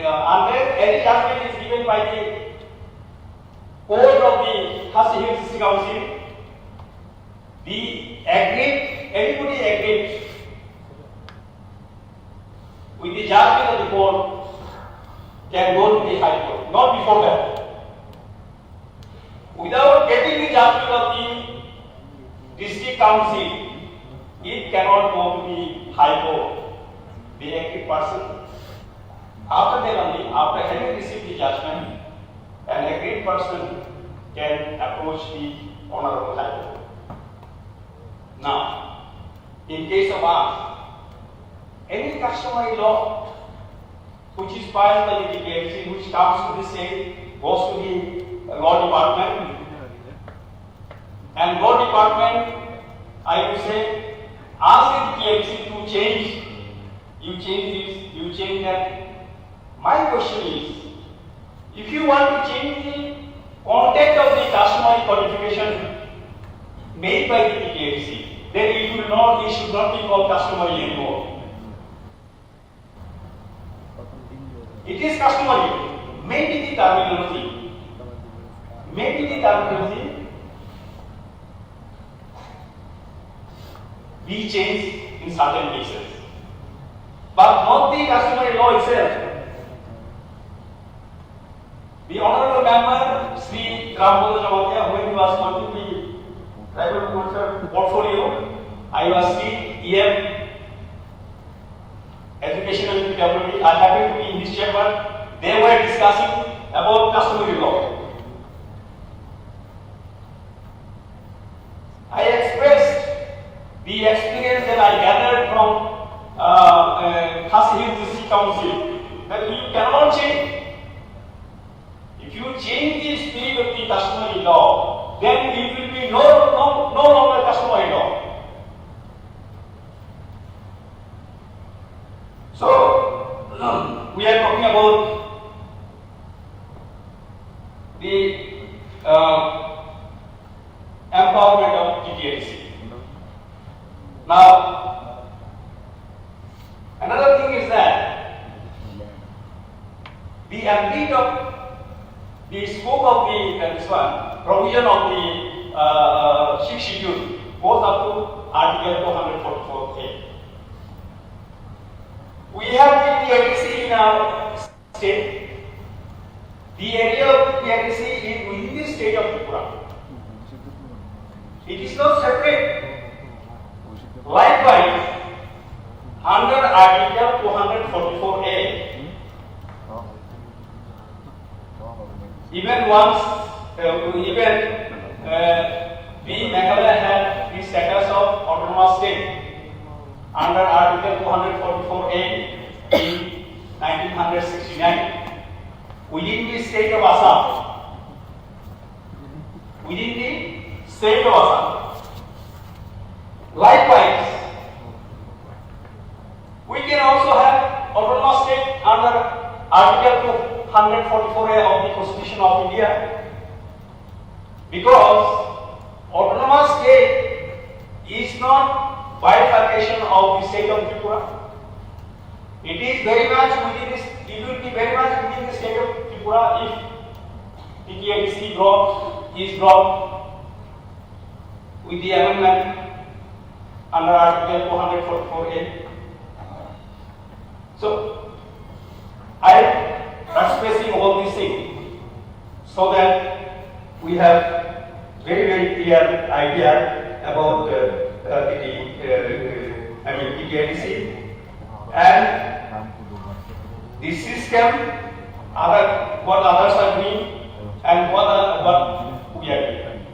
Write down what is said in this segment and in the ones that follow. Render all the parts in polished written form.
unless any judgment is given by the court of the Khasi Hills District Council, everybody agreed with the judgment of the court can go to the High Court, not before that. Without getting the judgment of the District Council, it cannot go to the High Court. The active person, after that only, after having received the judgment, an agreed person can approach the Honorable High Court. Now, in case of us, any customary law which is filed by the DPMC, which comes to the state, goes to the law department, and law department, I would say, ask the DPMC to change. You change this, you change that. My question is, if you want to change the content of the customary codification made by the DPMC, then it should not be called customary anymore. It is customary. Maybe the terminology we change in certain cases, but not the customary law itself. The Honorable Member Sri Rampoda Jamatia, when he was working the tribal portfolio, I was the EM Education and PWD. I happened to be in this chamber. They were discussing about customary law. I expressed the experience that I gathered from Khasi Hills District Council that you cannot change. If you change the spirit of the customary law, then it will be no longer customary law. So, we are talking about the empowerment of TTLC. Now, another thing is that the ambit of the scope of the provision of the 6th schedule goes up to Article 244A. We have the TTLC in our state. The area of the TTLC is within the state of Tripura. It is not separate. Likewise, under Article 244A, even once, Meghalaya had the status of autonomous state under Article 244A in 1969 within the state of Assam. Within the state of Assam. Likewise, we can also have autonomous state under Article 244A of the Constitution of India, because autonomous state is not bifurcation of the state of Tripura. It is very much within this. It will be very much within the state of Tripura if TTLC is brought with the amendment under Article 244A. So, I am expressing all these things so that we have very clear idea about TTLC and the system, what others are doing and what we are doing.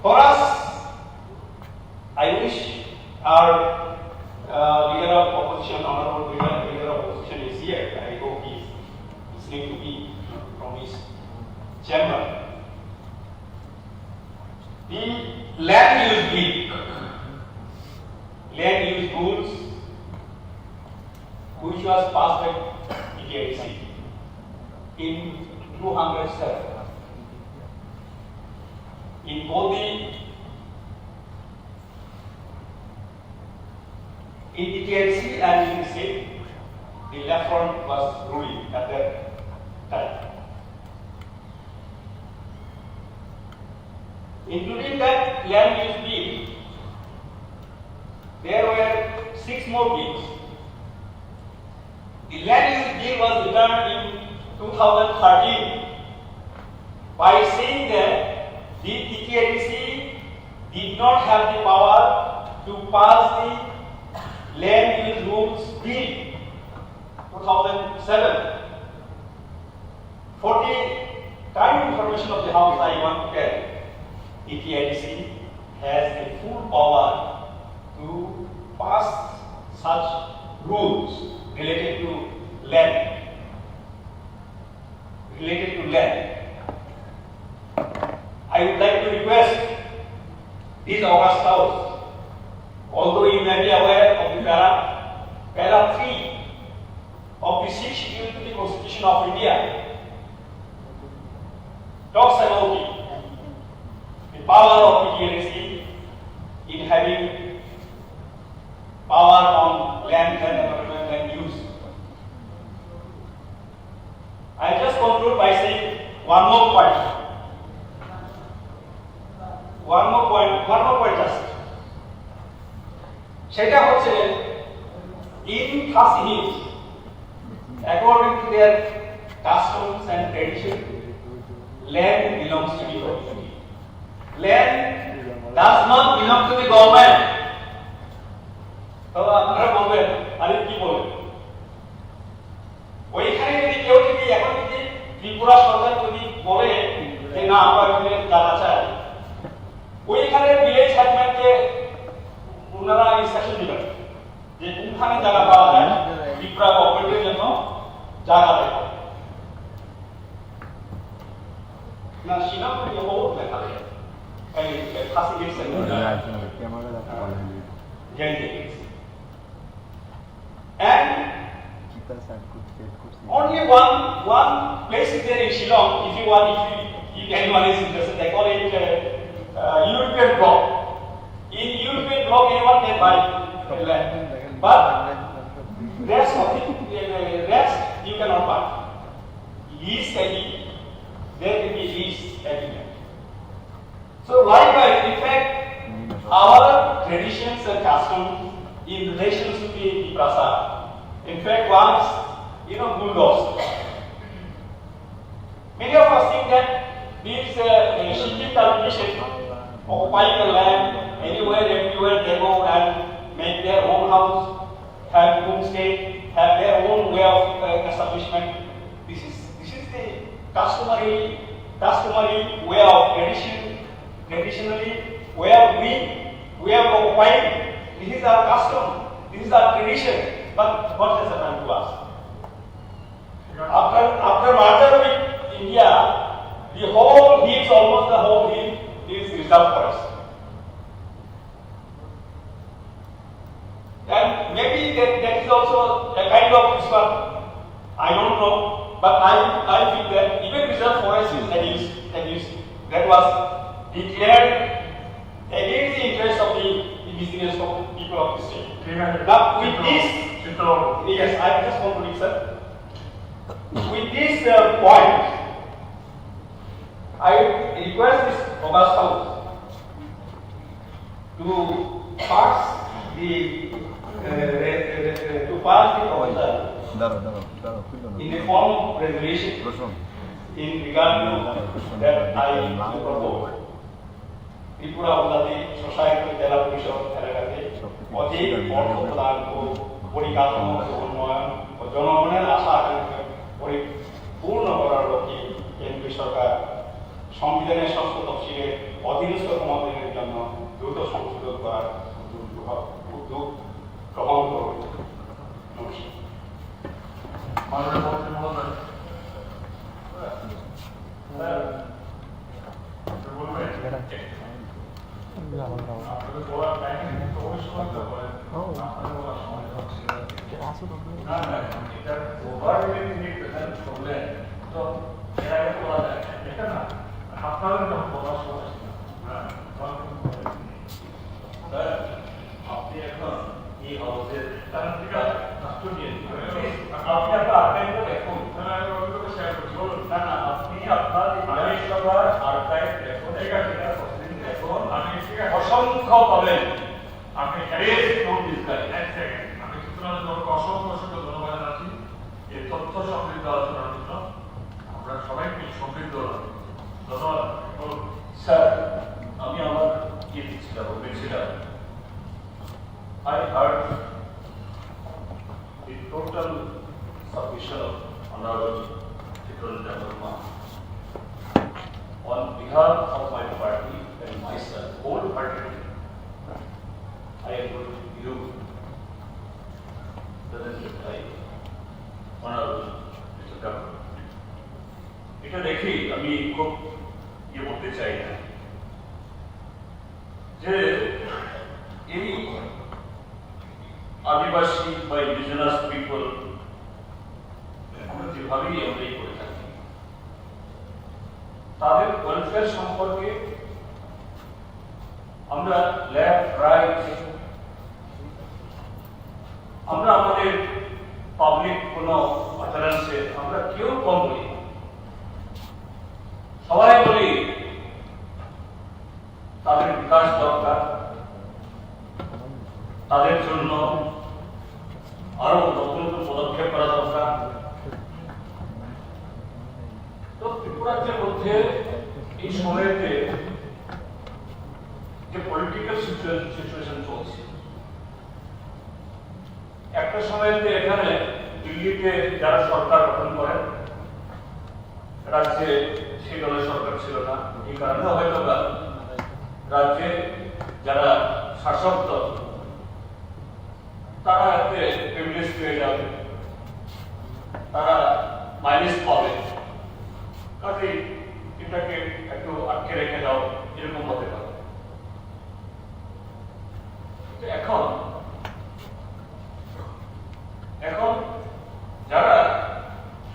For us, I wish our leader of opposition, honorable leader of opposition is here. I hope he is listening to me from his chamber. The land use rules, which was passed by TTLC in 207. In both in TTLC and in the state, the left front was ruling at that time. Including that land use bill, there were 6 more bills. The land use bill was returned in 2013 by saying that the TTIDC did not have the power to pass the land use rules bill 2007. For the kind information of the House, I want to tell TTIDC has the full power to pass such rules related to land. I would like to request this August House, although you may be aware of the para 3 of the 6th Schedule to the Constitution of India, talks about the power of TTIDC in having power on land development and use. I just conclude by saying one more point just. সেটা হচ্ছে in Khasi Hills, according to their customs and tradition, land belongs to the community. Land does not belong to the government. তো আপনারা বলবেন আরে কি বলেন, ওইখানে যদি কেউ যদি এখন যদি ত্রিপুরা সরকার যদি বলে যে না আমরা এখানে জায়গা চাই, ওইখানে ভিলেজ হেডম্যানকে ওনারা ইনস্ট্রাকশন দিবেন যে কোনখানে জায়গা পাওয়া যায় ত্রিপুরা গভর্নমেন্টের জন্য জায়গা দেখা না শিলংপুর বহু লেখা যায় এই খাসি গেছেন and only one place is there in Shillong. If anyone is interested, they call it European block. In European block, anyone can buy land, but rest you cannot buy. Lease can be, there can be lease agreement. So likewise, in fact, our traditions and customs in relation to the prasad, in fact, once bulldogs. Many of us think that these Shilpi traditions occupying the land anywhere, everywhere they go and make their own house, have homestay, have their own way of establishment. This is the customary way of traditionally way of living, way of occupying. This is our custom, this is our tradition. But what has happened to us? After merger with India, almost the whole hill is reserved for us. And maybe that is also a kind of whisper. I don't know, but I feel that even reserved forest is abused. That was declared against the interest of the indigenous people of the state. Now with this, yes, I just conclude, sir. With this point, I request this August House to pass the proposal in the form of resolution in regard to that I propose. Tripura উপজাতি society জেলা পরিষদ এলাকাতে অধিক অর্থ প্রদান ও পরিকাঠামো উন্নয়ন ও জনগণের আশা আকাঙ্ক্ষা পরিপূর্ণ করার লক্ষ্যে কেন্দ্রীয় সরকার সংবিধানের ষষ্ঠ তফসিলের অধীনস্থ ক্ষমতায়নের জন্য দ্রুত সংশোধন করার উদ্যোগ গ্রহণ করবে। আপনি এখন এই হাউসের কাস্টোডিয়ান আপনি আপনার আর্কাইভটা দেখুন। আমি অভিজ্ঞতা শেয়ার করছি, বলুন। না না, আপনি আপনার এই সভার আর্কাইভ দেখুন। ঠিক আছে, দেখুন, আমি অসংখ্য পাবেন। আপনি আমি চিত্রনাথ অসংখ্য অসংখ্য ধন্যবাদ জানাচ্ছি এই তথ্য সমৃদ্ধ আলোচনার জন্য। আমরা সবাইকে সমৃদ্ধ ধন্যবাদ। বলুন স্যার, আমি আমার বলছিলাম I heard the total submission of Honorable Chitraranjan Verma on behalf of my party and myself, wholeheartedly. I am going to give present reply, Honorable Mr. Government. এটা দেখেই আমি খুব বলতে চাই না যে এই আদিবাসী বা ইন্ডিজিনাস পিপল আমরা যেভাবেই আমরা করে থাকি তাদের ওয়েলফেয়ার সম্পর্কে আমরা লেফট রাইট আমরা আমাদের পাবলিক কোনো আচারাংশে আমরা কেউ কম বলি, সবাই বলি তাদের বিকাশ দরকার, তাদের জন্য আরো নতুন নতুন পদক্ষেপ করা দরকার। তো ত্রিপুরাজ্যের মধ্যে এই সময়তে যে পলিটিক্যাল সিচুয়েশন চলছে, একটা সময়তে এখানে দিল্লিতে যারা সরকার গঠন করেন, রাজ্যে সেই দলের সরকার ছিল না, এই কারণে হয়তো রাজ্যে যারা শাসক দল তারা এতে প্রিভিলেজ পেয়ে যাবে, তারা মাইনাস পাবে, কাজে এটাকে একটু আটকে রেখে দাও, এরকম হতে পারে। এখন এখন যারা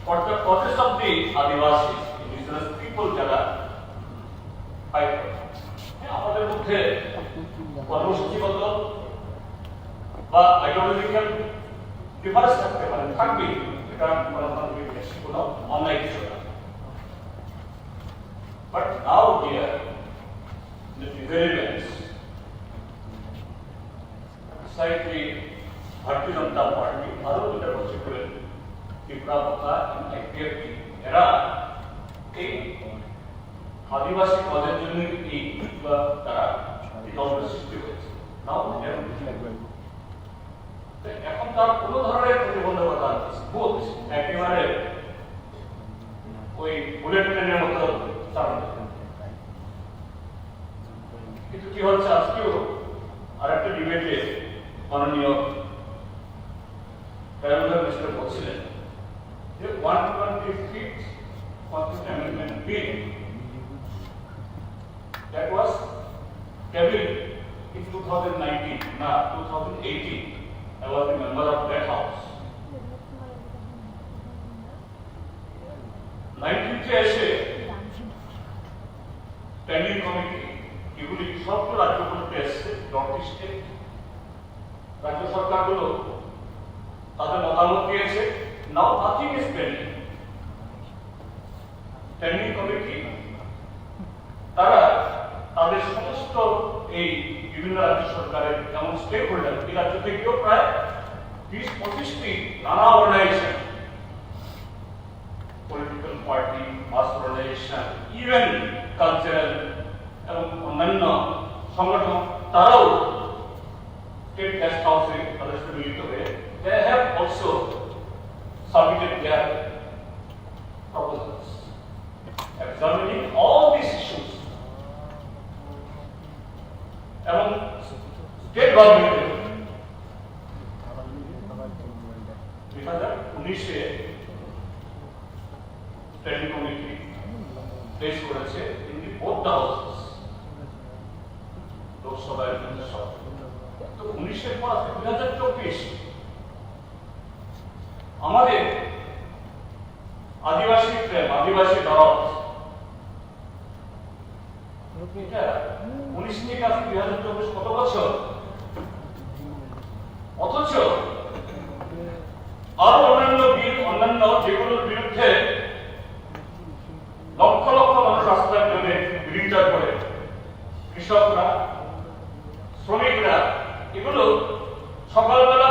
for the process of the Adivasi indigenous people যারা ফাইট করে, আমাদের মধ্যে কর্মসূচিগত বা আইডিওলজিক্যাল ডিফারেন্স থাকতে পারে, থাকবে, এটা গণতান্ত্রিক দেশে কোনো অন্যায় কিছু না। বাট নাও ডিয়ার রিভেলেন্স সাইডলি ভারতীয় জনতা পার্টি আরো যেটা করছে করে ত্রিপুরা তথা আইপিএফটি এরা এই আদিবাসী পদের জন্য এই তারা এই দলের সৃষ্টি হয়েছে। নাও এখন তার কোন ধরনের প্রতিবন্ধকতা বলছে একেবারে ওই বুলেট ট্রেনের মতো চালানো, কিন্তু কি হচ্ছে আজকেও আরেকটা ডিবেটে মাননীয় মিনিস্টার বলছিলেন যে 125th Constitutional Amendment Bill that was tabled in 2019, not 2018. I was a member of that house. 19th এসে স্ট্যান্ডিং কমিটি এগুলি সবগুলো রাজ্যগুলোতে এসছে, নর্থ ইস্টে রাজ্য সরকারগুলো তাদের মতামত দিয়েছে। Now nothing is pending. Standing committee তারা তাদের সমস্ত এই বিভিন্ন রাজ্য সরকারের যেমন স্টেক হোল্ডার, এই রাজ্য থেকেও প্রায় 20-25টি নানা অর্গানাইজেশন, পলিটিক্যাল পার্টি, মাস অর্গানাইজেশন, ইভেন কালচারাল এবং অন্যান্য সংগঠন, তারাও স্টেট গেস্ট হাউসে তাদের সাথে মিলিত হয়ে they have also submitted their proposals examining all these issues এবং স্টেট গভর্নমেন্টের 2019-এ স্ট্যান্ডিং কমিটি প্লেস করেছে in the both the houses, Lok Sabha এবং রাজ্যসভা। তো 19-এর পর 2024 আমাদের আদিবাসী প্রেম, আদিবাসী দরদ, এটা 19 থেকে আজকে 2024 কত বছর, অথচ আরো অন্যান্য বিল অন্যান্য যেগুলোর বিরুদ্ধে লক্ষ লক্ষ মানুষ রাস্তায় নেমে বিরোধিতা করে, কৃষকরা, শ্রমিকরা, এগুলো সকালবেলা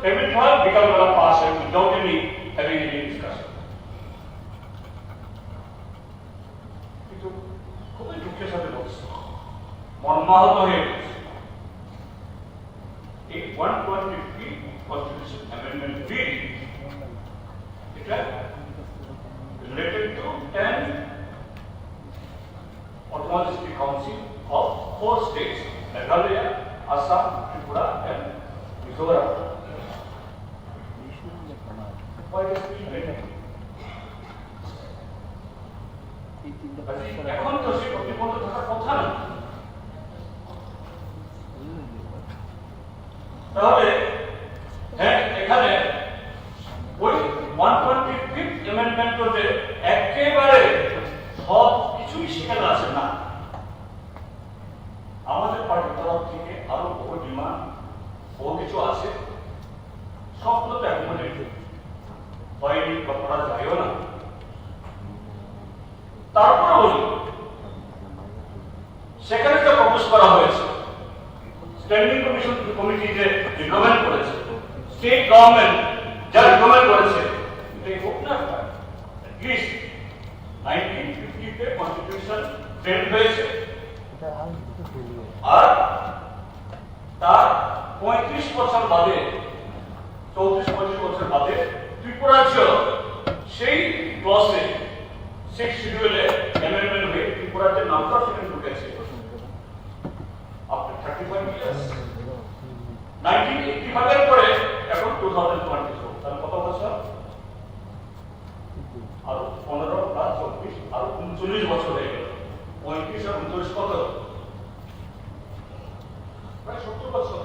পেমেন্ট হয়, বিকালবেলা পাস হয়, without any having any discussion. কিন্তু খুবই দুঃখের সাথে বলছে, মর্মাহত হয়ে গেছে। এই 120 কনস্টিটিউশন অ্যামেন্ডমেন্ট বিল, এটা related to 10 autonomous council of 4 states, Meghalaya, Assam, Tripura and Mizoram. Why is it related? এখন তো সে প্রতিবন্ধ থাকার কথা না। তাহলে হ্যাঁ, এখানে ওই 125th অ্যামেন্ডমেন্টে একেবারে সব কিছুই সেখানে আছে না। আমাদের পার্টির তরফ থেকে আরো বহু ডিমান্ড, বহু কিছু আছে, সবগুলো তো অ্যাকোমোডেট হয়নি বা করা যায়ও না। তারপরে বলি, সেখানে যা প্রপোজ করা হয়েছে, স্ট্যান্ডিং কমিশন কমিটি যে রিকমেন্ড করেছে, স্টেট গভর্নমেন্ট যা রিকমেন্ড করেছে, এটাই হোক না। অ্যাটলিস্ট 1950 তে কনস্টিটিউশন ফ্রেম হয়েছে, আর তার 35 বছর বাদে, 34-35 বছর বাদে ত্রিপুরা সেই ক্লসে, সেই শিডিউলে অ্যামেন্ডমেন্ট হয়ে ত্রিপুরাতে নামটা সেখানে ঢুকেছে। After 35 years, 1985 এর পরে এখন 2024, তাহলে কত বছর? আর 15 প্লাস 24 আর 39 বছর হয়ে গেল। 35 আর 39 কত? প্রায় 70 বছর।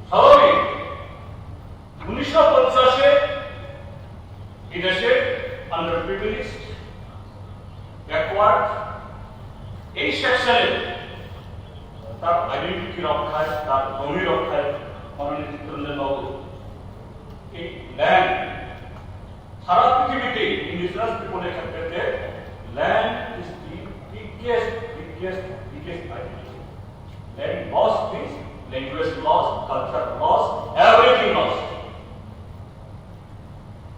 স্বাভাবিক 1950-এ এই দেশে আন্ডার প্রিভিলেজড, ব্যাকওয়ার্ড, এই সেকশনে তার আইডেন্টিটি রক্ষায়, তার জমি রক্ষায় মাননীয় চিত্তরঞ্জন বাবু এই ল্যান্ড সারা পৃথিবীতে ইন্ডিজিনাস পিপলের ক্ষেত্রে land is the biggest identity. Land loss means language loss, culture loss, everything loss.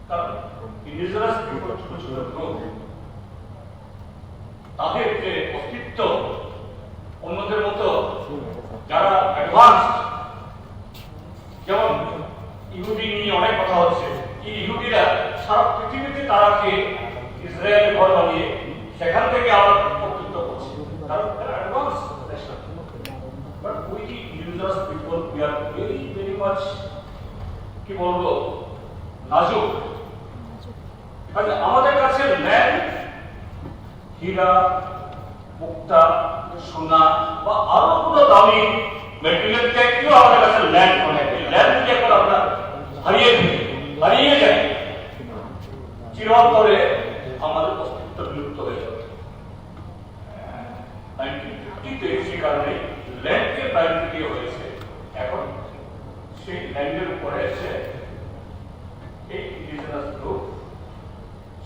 কারণ ইন্ডিজিনাস পিপল ছোট ছোট গ্রুপ, তাদের যে অস্তিত্ব অন্যদের মতো যারা অ্যাডভান্স, যেমন ইহুদি নিয়ে অনেক কথা হচ্ছে, এই ইহুদিরা সারা পৃথিবীতে তারা কে ইসরায়েল ঘর বানিয়ে সেখান থেকে আবার অস্তিত্ব করছে, কারণ তারা advance. But we indigenous people we are very much, কি বলবো, নাজুক। আমাদের কাছে ল্যান্ড, হীরা, মুক্তা, সোনা বা আরো কোনো দামি মেটেরিয়াল ট্যাগটিও আমাদের কাছে ল্যান্ড অনেক। ল্যান্ড যদি এখন আমরা হারিয়ে যাই, চিরতরে আমাদের অস্তিত্ব বিলুপ্ত হয়ে যাবে। 1950-তে সেই কারণে ল্যান্ডকে প্রায়োরিটি দিয়ে হয়েছে। এখন সেই ল্যান্ডের উপরে এসে এই ইন্ডিজিনাস গ্রুপ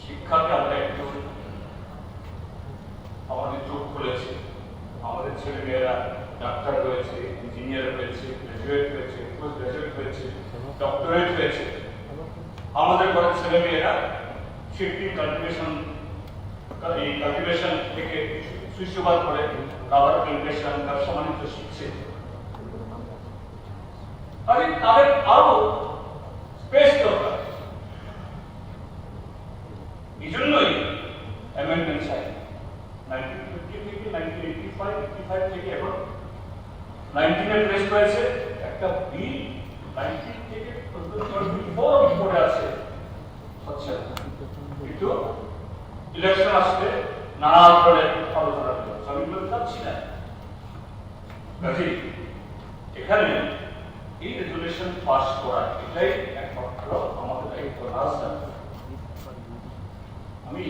শিক্ষাকে আমরা একটু আমাদের চোখ খুলেছে। আমাদের ছেলে মেয়েরা ডাক্তার হয়েছে, ইঞ্জিনিয়ার হয়েছে, গ্রাজুয়েট হয়েছে, পোস্ট গ্রাজুয়েট হয়েছে, ডক্টরেট হয়েছে। আমাদের ঘরের ছেলে মেয়েরা শিফটিং কাল্টিভেশন থেকে সুইচবাদ করে রাবার প্ল্যান্টেশন, ব্যবসা বাণিজ্য শিখছে। তাদের আরো স্পেস দরকার। এই জন্যই অ্যামেন্ডমেন্ট চাই। 1950 থেকে 1985 থেকে এখন 19-এ প্রেস হয়েছে একটা বিল, 19 থেকে 24 পরে আছে। আচ্ছা, কিন্তু ইলেকশন আসলে নানা ধরনের আলোচনা হলো, আমি বলতে চাচ্ছি না। কাজে এখানে এই রেজুলেশন পাস করা এটাই একমাত্র আমাদের দায়িত্ব। রাস্তা আমি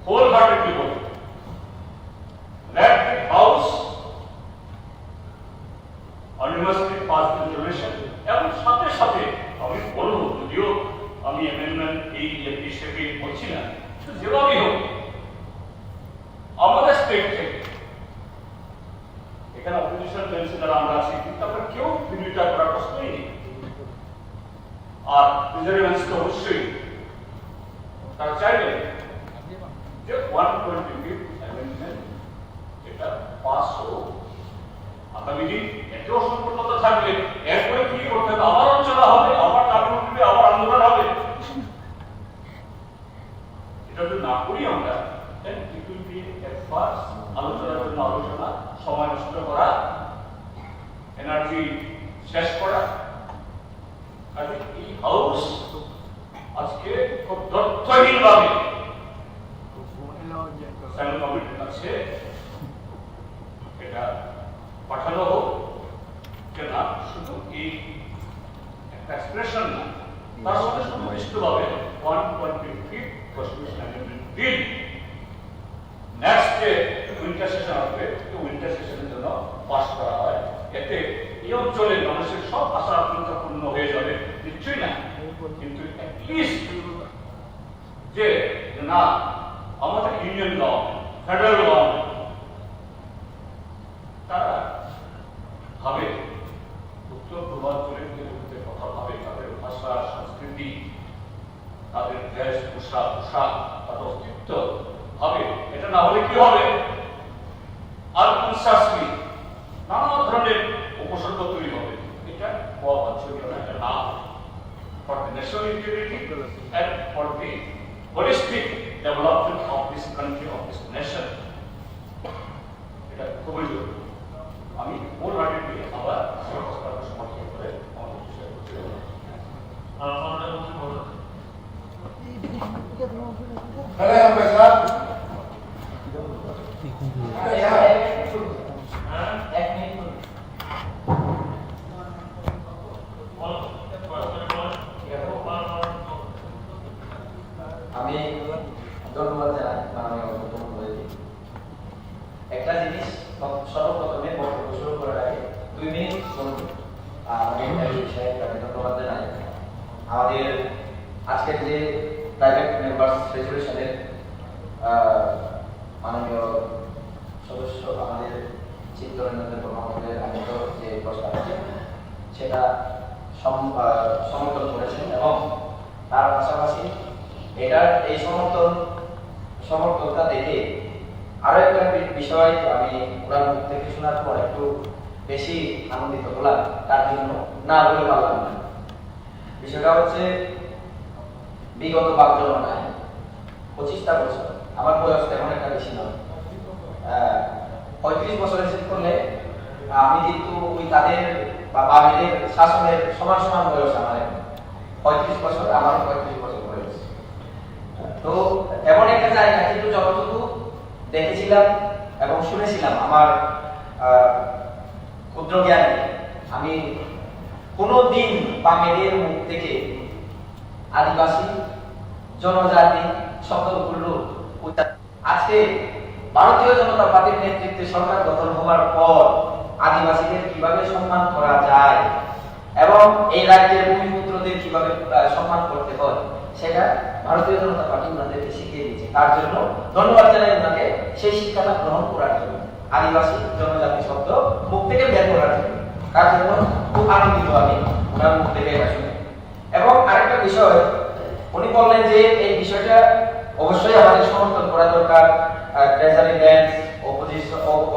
wholeheartedly বলি, let the house unanimously pass the resolution এবং সাথে সাথে আমি অ্যামেন্ডমেন্ট এই সেটি বলছি না, যেভাবেই হোক আমাদের স্টেট থেকে এখানে অপোজিশন বেঞ্চে যারা আমরা আছি, কিন্তু আমরা কেউ বিরোধিতা করার প্রশ্নই নেই। আর প্রিজার্ভেন্স তো অবশ্যই তারা চাইবে যে 125 অ্যামেন্ডমেন্ট এটা পাস হোক। আগামী দিন এত অসম্পূর্ণতা থাকলে এরপরে কি করতে হবে? আবার আলোচনা হবে, আবার কারণ উঠবে, আবার আন্দোলন হবে। এটা যদি না করি আমরা, then it will be a first আলোচনার জন্য আলোচনা, সময় নষ্ট করা, এনার্জি শেষ করা। কাজে এই হাউস আজকে খুব তথ্যহীনভাবে স্যাংশন কমিটির কাছে এটা পাঠানো হোক, যে না শুধু এই একটা এক্সপ্রেশন না, তার সাথে সুনির্দিষ্টভাবে 125 কনস্টিটিউশন অ্যামেন্ডমেন্ট বিল নেক্সট যে উইন্টার সেশন আসবে, উইন্টার সেশনের জন্য পাস করা হয়। এতে এই অঞ্চলের মানুষের সব আশা আকাঙ্ক্ষা পূর্ণ হয়ে যাবে, নিশ্চয়ই না, কিন্তু অ্যাটলিস্ট যে না আমাদের ইউনিয়ন ল, ফেডারেল ল, তারা ভাবে উত্তর পূর্বাঞ্চলের বিরুদ্ধে কথা ভাবে, তাদের ভাষা, সংস্কৃতি, তাদের দেশ, পোশাক, তাদের অস্তিত্ব ভাবে। এটা না হলে কি হবে? আনকনসাসলি নানা ধরনের উপসর্গ তৈরি হবে। এটা হওয়া বাঞ্ছনীয় না, এটা না। For the national integrity and for the holistic development of this country, of this nation, এটা খুবই জরুরি। আমি মূল হার্টেডলি আবার প্রস্তাবকে সমর্থন করে আমাদের বিষয় করতে আমি ধন্যবাদ জানাই মাননীয় মুখ্যমন্ত্রীকে। একটা জিনিস সর্বপ্রথমে বক্তব্য শুরু করার আগে 2 মিনিট বলুন, আমি ধন্যবাদ জানাই আমাদের আজকের যে প্রাইভেট মেম্বার্স রেজুলেশনের মাননীয় সদস্য আমাদের চিত্তরঞ্জন মহোদয়ের আগত যে প্রস্তাব আছে সেটা সমর্থন করেছেন, এবং তার পাশাপাশি এটার এই সমর্থনটা দেখে আরো একটা বিষয় আমি ওনার মুখ থেকে শোনার পর একটু বেশি আনন্দিত হলাম, তার জন্য না বলে পারলাম না। বিষয়টা হচ্ছে বিগত বাকজলনায় 25টা বছর, আমার বয়স তেমন একটা বেশি নয়, 35 বছরের সেট করলে আমি কিন্তু ওই তাদের বা বামেদের শাসনের সমান সমান বয়স আমার, 35 বছর, আমার 35 বছর বয়স। তো এমন একটা জায়গা কিন্তু যতটুকু দেখেছিলাম এবং শুনেছিলাম আমার ক্ষুদ্র জ্ঞানে, আমি কোনোদিন বামেদের মুখ থেকে আদিবাসী জনজাতি শব্দগুলো আজকে ভারতীয় জনতা পার্টির নেতৃত্বে সরকার গঠন হওয়ার পর আদিবাসীদের কিভাবে সম্মান করা যায় এবং এই রাজ্যের ভূমিপুত্রদের কিভাবে সম্মান করতে হয় সেটা ভারতীয় জনতা পার্টি ওনাদেরকে শিখিয়ে দিয়েছে। তার জন্য ধন্যবাদ জানাই ওনাকে সেই শিক্ষাটা গ্রহণ করার জন্য, আদিবাসী জনজাতি শব্দ মুখ থেকে বের করার জন্য। তার জন্য খুব আনন্দিত আমি ওনার মুখ থেকে এটা শুনে। এবং আরেকটা বিষয় উনি বললেন যে এই বিষয়টা অবশ্যই আমাদের সমর্থন করা দরকার, ট্রেজারি বেঞ্চ,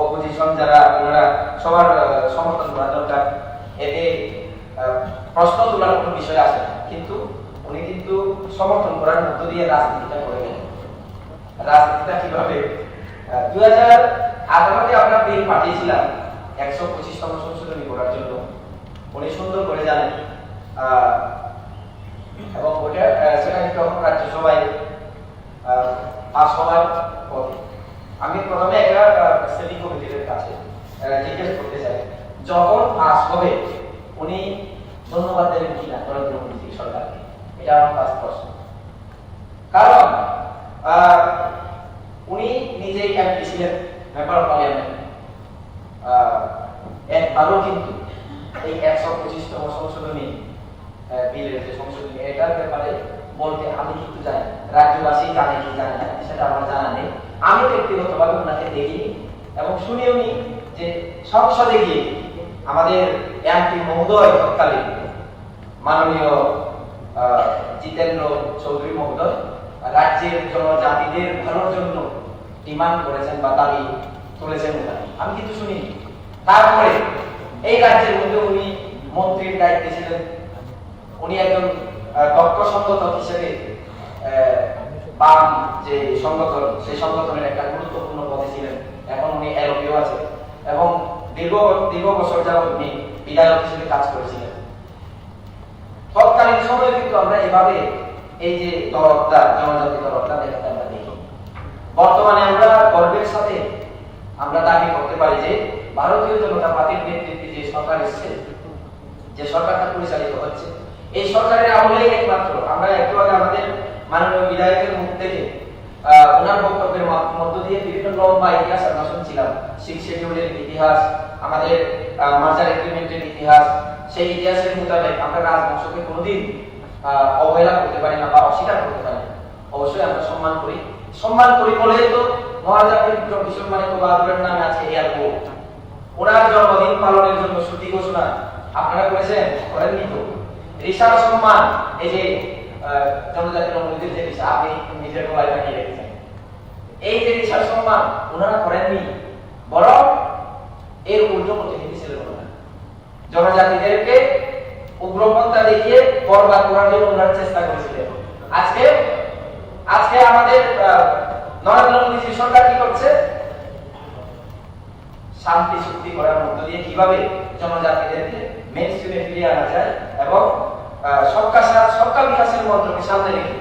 অপোজিশন যারা ওনারা সবার সমর্থন করা দরকার, এতে প্রশ্ন তোলার কোনো বিষয় আসে না। কিন্তু উনি কিন্তু সমর্থন করার মধ্য দিয়ে রাজনীতিটা করে গেলেন। রাজনীতিটা কিভাবে? 2018-তে আমরা বিল পাঠিয়েছিলাম 125তম সংশোধনী করার জন্য, উনি সুন্দর করে জানেন, এবং ওটা সেটা তখন রাজ্যসভায় পাস হওয়ার পরে আমি প্রথমে একটা স্টেডিং কমিটির কাছে জিজ্ঞেস করতে চাই, যখন পাস হবে উনি ধন্যবাদ দেবেন কিনা নরেন্দ্র মোদী সরকারকে? এটা আমার ফার্স্ট প্রশ্ন। কারণ উনি নিজেই এমপি ছিলেন, মেম্বার অফ পার্লামেন্ট, একবারও কিন্তু এই 125তম সংশোধনী বিলের যে সংশোধনী এটার ব্যাপারে বলতে আমি কিন্তু জানি, রাজ্যবাসী জানে কি জানে না সেটা আমার জানা নেই। আমি ব্যক্তিগতভাবে ওনাকে দেখিনি এবং শুনিও নি যে সংসদে গিয়ে আমাদের এমপি মহোদয় তৎকালীন মাননীয় জিতেন্দ্র চৌধুরী মহোদয় রাজ্যের জনজাতিদের ভালোর জন্য ডিমান্ড করেছেন বা দাবি তুলেছেন ওখানে, আমি কিন্তু শুনিনি। তারপরে এই রাজ্যের মধ্যে উনি মন্ত্রীর দায়িত্বে ছিলেন, উনি একজন দক্ষ সংগঠক হিসেবে বাম যে সংগঠন সেই সংগঠনের একটা গুরুত্বপূর্ণ পদে ছিলেন। এখন উনি এলপিও আছে এবং দীর্ঘ বছর যাবত উনি বিধায়ক হিসেবে কাজ করেছিলেন। তৎকালীন সময়ে কিন্তু আমরা এভাবে এই যে তরফদার জনজাতি তরফদার দেখাতে আমরা দেখি। বর্তমানে আমরা গর্বের সাথে আমরা দাবি করতে পারি যে ভারতীয় জনতা পার্টির নেতৃত্বে যে সরকার এসেছে, যে সরকারটা পরিচালিত হচ্ছে, এই সরকারের আমলেই একমাত্র আমরা একটু আগে আমাদের মাননীয় বিধায়কের মুখ থেকে ওনার বক্তব্যের মধ্য দিয়ে বিভিন্ন লম্বা ইতিহাস আমরা শুনছিলাম। 6 শিডিউলের ইতিহাস, আমাদের মার্জার এগ্রিমেন্টের ইতিহাস, সেই ইতিহাসের মোতাবেক আমরা রাজবংশকে কোনোদিন অবহেলা করতে পারি না বা অস্বীকার করতে পারি না। অবশ্যই আমরা সম্মান করি বলেই তো মহারাজা কিশোর মানিক্য বাহাদুরের নামে আজকে এয়ারপোর্ট। ওনার জন্মদিন পালনের জন্য ছুটি ঘোষণা আপনারা করেছেন, করেননি তো? ঋষার সম্মান, এই যে জনজাতির অনুমতির যে ঋষা আপনি নিজের গলায় বানিয়ে রেখেছেন, এই যে ঋষার সম্মান ওনারা করেননি, বরং এর উল্টো প্রতিনিধি ছিলেন ওনারা। জনজাতিদেরকে উগ্রপন্থা দেখিয়ে বরবাদ করার জন্য ওনারা চেষ্টা করেছিলেন। আজকে আমাদের নরেন্দ্র মোদী সরকার কি করছে? শান্তি চুক্তি করার মধ্য দিয়ে কিভাবে জনজাতিদেরকে মেইন স্ট্রিমে ফিরিয়ে আনা যায় এবং সবকা বিকাশের মন্ত্রকে সামনে রেখে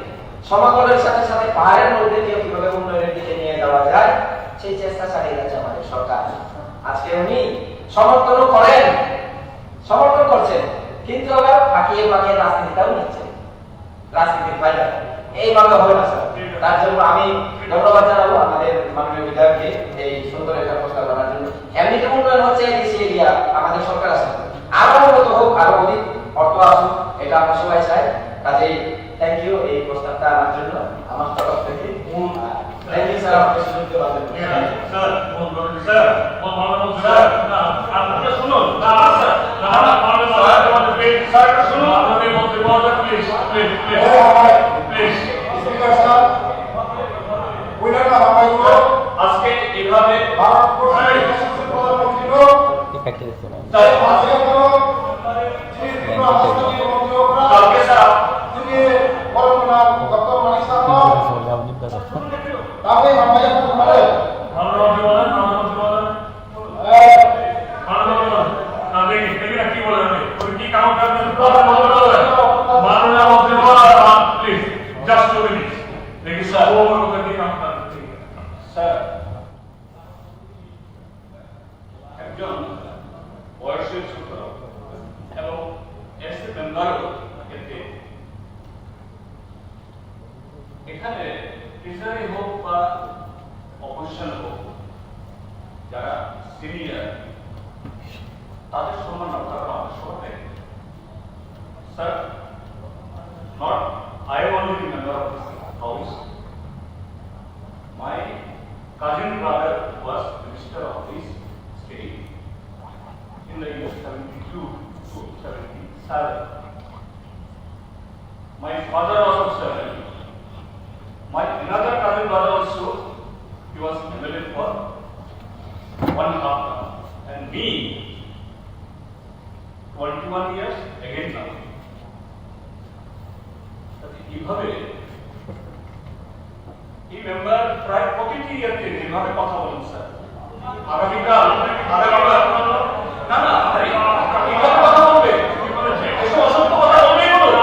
সমতলের সাথে সাথে পাহাড়ের মধ্যে দিয়ে কিভাবে উন্নয়নের দিকে নিয়ে যাওয়া যায় সেই চেষ্টা চালিয়ে যাচ্ছে আমাদের সরকার। আজকে উনি সমর্থন করছেন, কিন্তু আবার ফাঁকিয়ে রাজনীতিটাও নিচ্ছেন, রাজনীতির বাইরে। এইভাবে হবে না স্যার। তার জন্য আমি ধন্যবাদ জানাবো আমাদের মাননীয় বিধায়ককে এই সুন্দর একটা প্রস্তাব করার জন্য। এমনিতে উন্নয়ন হচ্ছে দেশে এরিয়া, আমাদের সরকার আছে, আরো উন্নত হোক, আরো অধিক অর্থ আসুক, এটা আমরা সবাই চাই। কাজেই থ্যাংক ইউ এই প্রস্তাবটা আনার জন্য আমার তরফ থেকে। থ্যাংক ইউ স্যার, আমাকে সুযোগ দেওয়ার জন্য। আজকে এভাবে একজন বয়সের ছোট এবং এসে মেম্বারও এতে এখানে প্রিজারে হোক বা অপোজিশন হোক, যারা সিনিয়র তাদের সম্মান রক্ষা করা আমার সবাই। Sir, not I am only the member of this house. My cousin brother was Minister of this state in the year 72 to 77. My father was also 70. My another cousin brother also, he was MLA for 1.5 term. And me, 21 years again now. এইভাবে এই member প্রায় প্রতিটি ইয়ারতে যেভাবে কথা বলেন sir, আগামীকাল না না এইভাবে কথা বলবে, অসংখ্য কথা বলবেই বলো,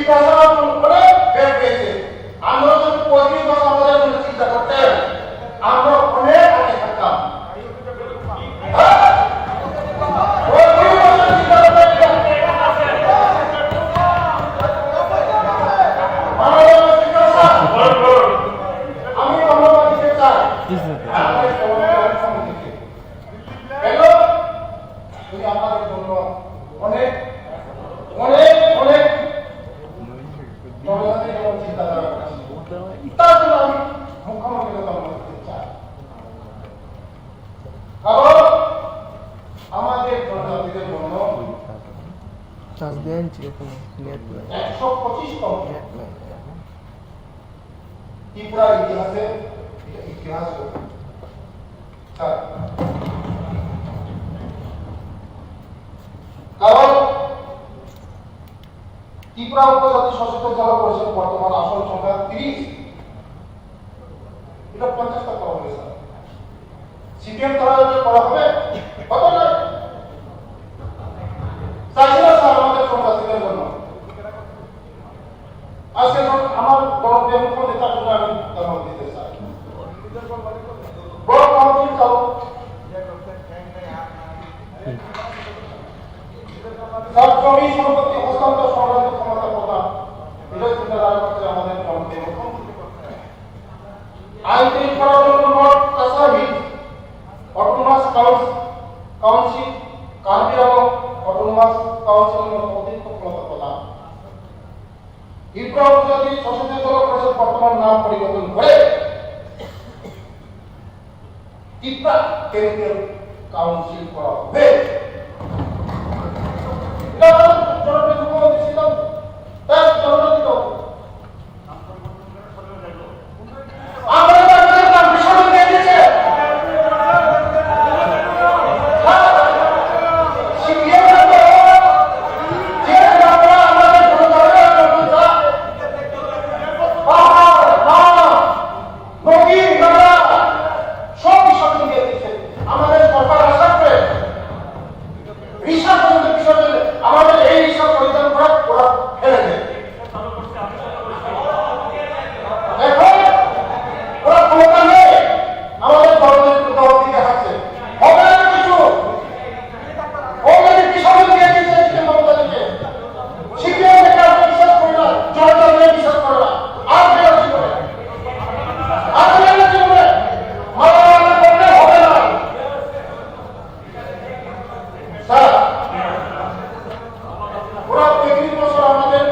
জিজ্ঞাসা করে বের পেয়েছে। আমরা যদি 35 বছর আমাদের জন্য চিন্তা করতেন, আমরা অনেক আগে থাকতাম। আমি ধন্যবাদ দিতে চাই আমাদের সমাজের সমিতিকে। কেন? তুমি আমাদের জন্য অনেক অনেক অনেক জনজাতির এবং চিন্তাধারা করেছি। তার জন্য আমি মুখ্যমন্ত্রীকে ধন্যবাদ দিতে চাই। কারণ আমাদের জনজাতিদের জন্য 125তম ত্রিপুরার ইতিহাসে ইতিহাস কারণ ত্রিপুরা উপজাতি সশস্ত্র জেলা পরিষদ বর্তমান আসন সংখ্যা 30, এটা 50টা করা হবে স্যার। সিপিএম দ্বারা করা হবে কত না চাইছিলাম স্যার আমাদের জনজাতিদের জন্য। আজকে আমার জনপ্রিয় মুখ্যমন্ত্রী তার জন্য আমি ধন্যবাদ দিতে চাই। বড় কমিটির চালক সব জমি সম্পত্তি হস্তান্তর সংক্রান্ত ক্ষমতা প্রদান, এটা চিন্তাধারা করছে আমাদের জনপ্রিয় মুখ্যমন্ত্রী। আইন তৈরি করার জন্য নর্থ কাসারহিল অটোনোমাস কাউন্সিল কার্বি এবং অটোনোমাস কাউন্সিলের অতিরিক্ত ক্ষমতা প্রদান। ত্রিপুরা উপজাতি সশস্ত্র জেলা পরিষদ বর্তমান নাম পরিবর্তন করে ত্রিপুরা টেরিটরিয়াল কাউন্সিল করা হবে। জনপ্রিয় মুখ্যমন্ত্রী ছিল তার জনজাতিত আমরা বিষয় নিয়ে দিয়েছে আমাদের সরকার আশা করে রিসার্চ বিষয় আমাদের এই সব পরিচালনা করা ওরা ফেলে দেয়। এখন ওরা ক্ষমতা নেই, আমাদের গভর্নমেন্ট দিকে হাঁটছে হবে না কিছু। অলরেডি বিষয় দিয়ে দিয়েছে মমতা দিকে সিপিএম থেকে আপনি বিশ্বাস করে না, জনতা নিয়ে বিশ্বাস করে না, আর বেরোচ্ছি করে আর বেরোচ্ছি করে মারামারি করলে হবে না স্যার। ওরা 35 বছর আমাদের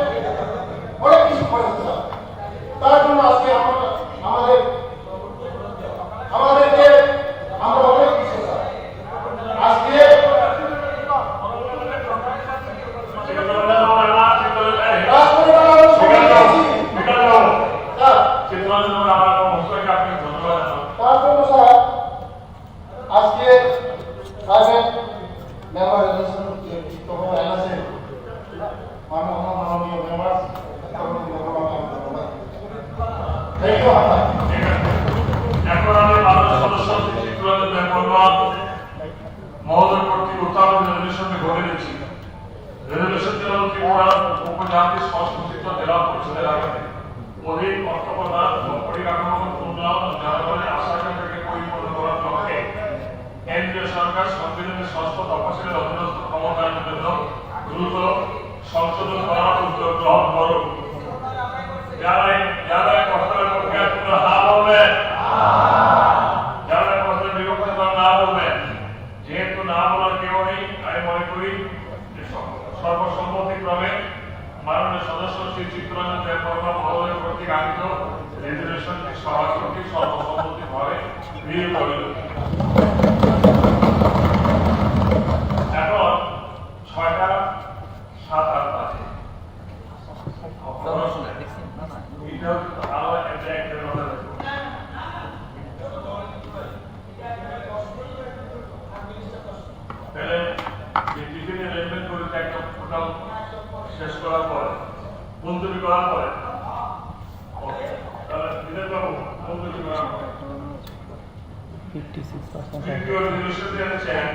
অনেক কিছু করেছে স্যার। তার জন্য আজকে আমাদেরকে আমরা অনেক কিছু স্যার আজকে তার জন্য স্যার আজকে প্রাইভেট মেম্বার রিলেশন আছে মাননীয় মেম্বার এখন আমি বাংলাদেশ সদস্য মহোদয় কর্তৃক উত্থাপন রেজলিউশনটি ঘটে দিচ্ছি। রেজলিউশন ছিল ত্রিপুরা উপজাতি সংস্কৃত জেলা পরিষদের আগে অধিক অর্থ প্রদান ও পরিকাঠামোগত উন্নয়ন ও জনগণের আশা-আকাঙ্ক্ষাকে পরিপূর্ণ করার লক্ষ্যে কেন্দ্রীয় সরকার সংবিধানের ৬ষ্ঠ তফসিলের অধীনস্থ ক্ষমতায়নের জন্য দ্রুত সংশোধন করার উদ্যোগ গ্রহণ করুন। যারা প্রস্তাবের পক্ষে হা বলবেন, যারা প্রস্তাবের বিপক্ষে না বলবেন। যেহেতু না বলার কেউ নেই, আমি মনে করি সর্বসম্মতিক্রমে মাননীয় সদস্য শ্রী চিত্তরঞ্জন দেববর্মা মহোদয় কর্তৃক আনিত রেজলিউশনটি সভা কর্তৃক সর্বসম্মতিভাবে গৃহীত হইল। এখন 6:07 বাজে। আরো একটা কথা দেখো, তাহলে যে টিফিন অ্যারেঞ্জমেন্ট করে একদম টোটাল শেষ করার পরে বন্ধুরি করার পরে তাহলে বিধান বাবু বন্ধুরি করার পরে 56% ভিডিও রেজলিউশন দিয়েছেন।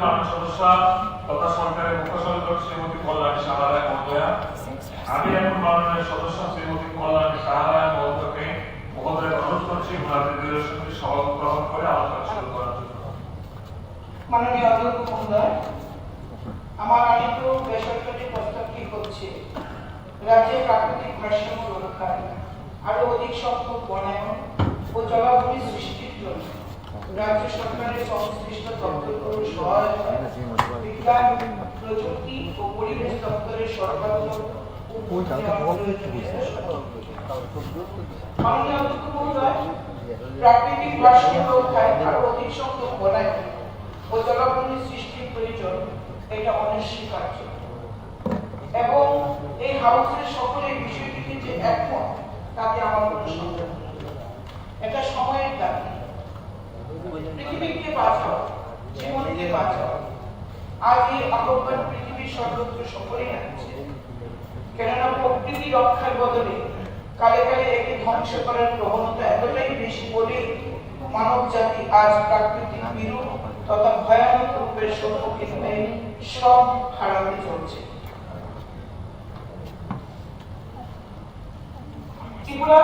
মাননীয় সদস্যা তথা সরকারের মুখ্য সচেতক শ্রীমতী কল্যাণী সাহা রায় মহোদয়া, আমি এখন মাননীয় সদস্য শ্রীমতী কল্যাণী সাহা রায় মহোদয়কে অনুরোধ করছি ওনাদের অধিবেশনটি সভাপতি গ্রহণ করে আলোচনা শুরু করার জন্য। মাননীয় অধ্যক্ষ মহোদয়, আমার আনিত বেসরকারি প্রস্তাবটি হচ্ছে রাজ্যের প্রাকৃতিক ভারসাম্য রক্ষায় আরো অধিক সংখ্যক বনায়ন ও জলাভূমি সৃষ্টির জন্য রাজ্য সরকারের সংশ্লিষ্ট দপ্তরগুলোর সহায়তায় বিজ্ঞান, প্রযুক্তি ও পরিবেশ দপ্তরের সরকারি মাননীয় অধ্যক্ষ মহোদয়, প্রাকৃতিক ভারসাম্য রক্ষায় আরো অধিক সংখ্যক বনায়ন ও জলাভূমি সৃষ্টির প্রয়োজন, এটা অনস্বীকার্য এবং এই হাউসের সকলে বিষয়টিকে যে একমত তাতে আমার কোনো সন্দেহ নেই। এটা সময়ের দাবি। পৃথিবীকে বাঁচাও, জীবনকে বাঁচাও, আজ এই আহ্বান পৃথিবীর সর্বত্র সকলেই আছে। কেননা প্রকৃতি রক্ষার বদলে কালে কালে একে ধ্বংস করার প্রবণতা এতটাই বেশি বলে মানব জাতি আজ প্রাকৃতিক বিরূপ তথা ভয়ানক রূপের সম্মুখীন হয়ে সব হারাতে চলছে। ত্রিপুরা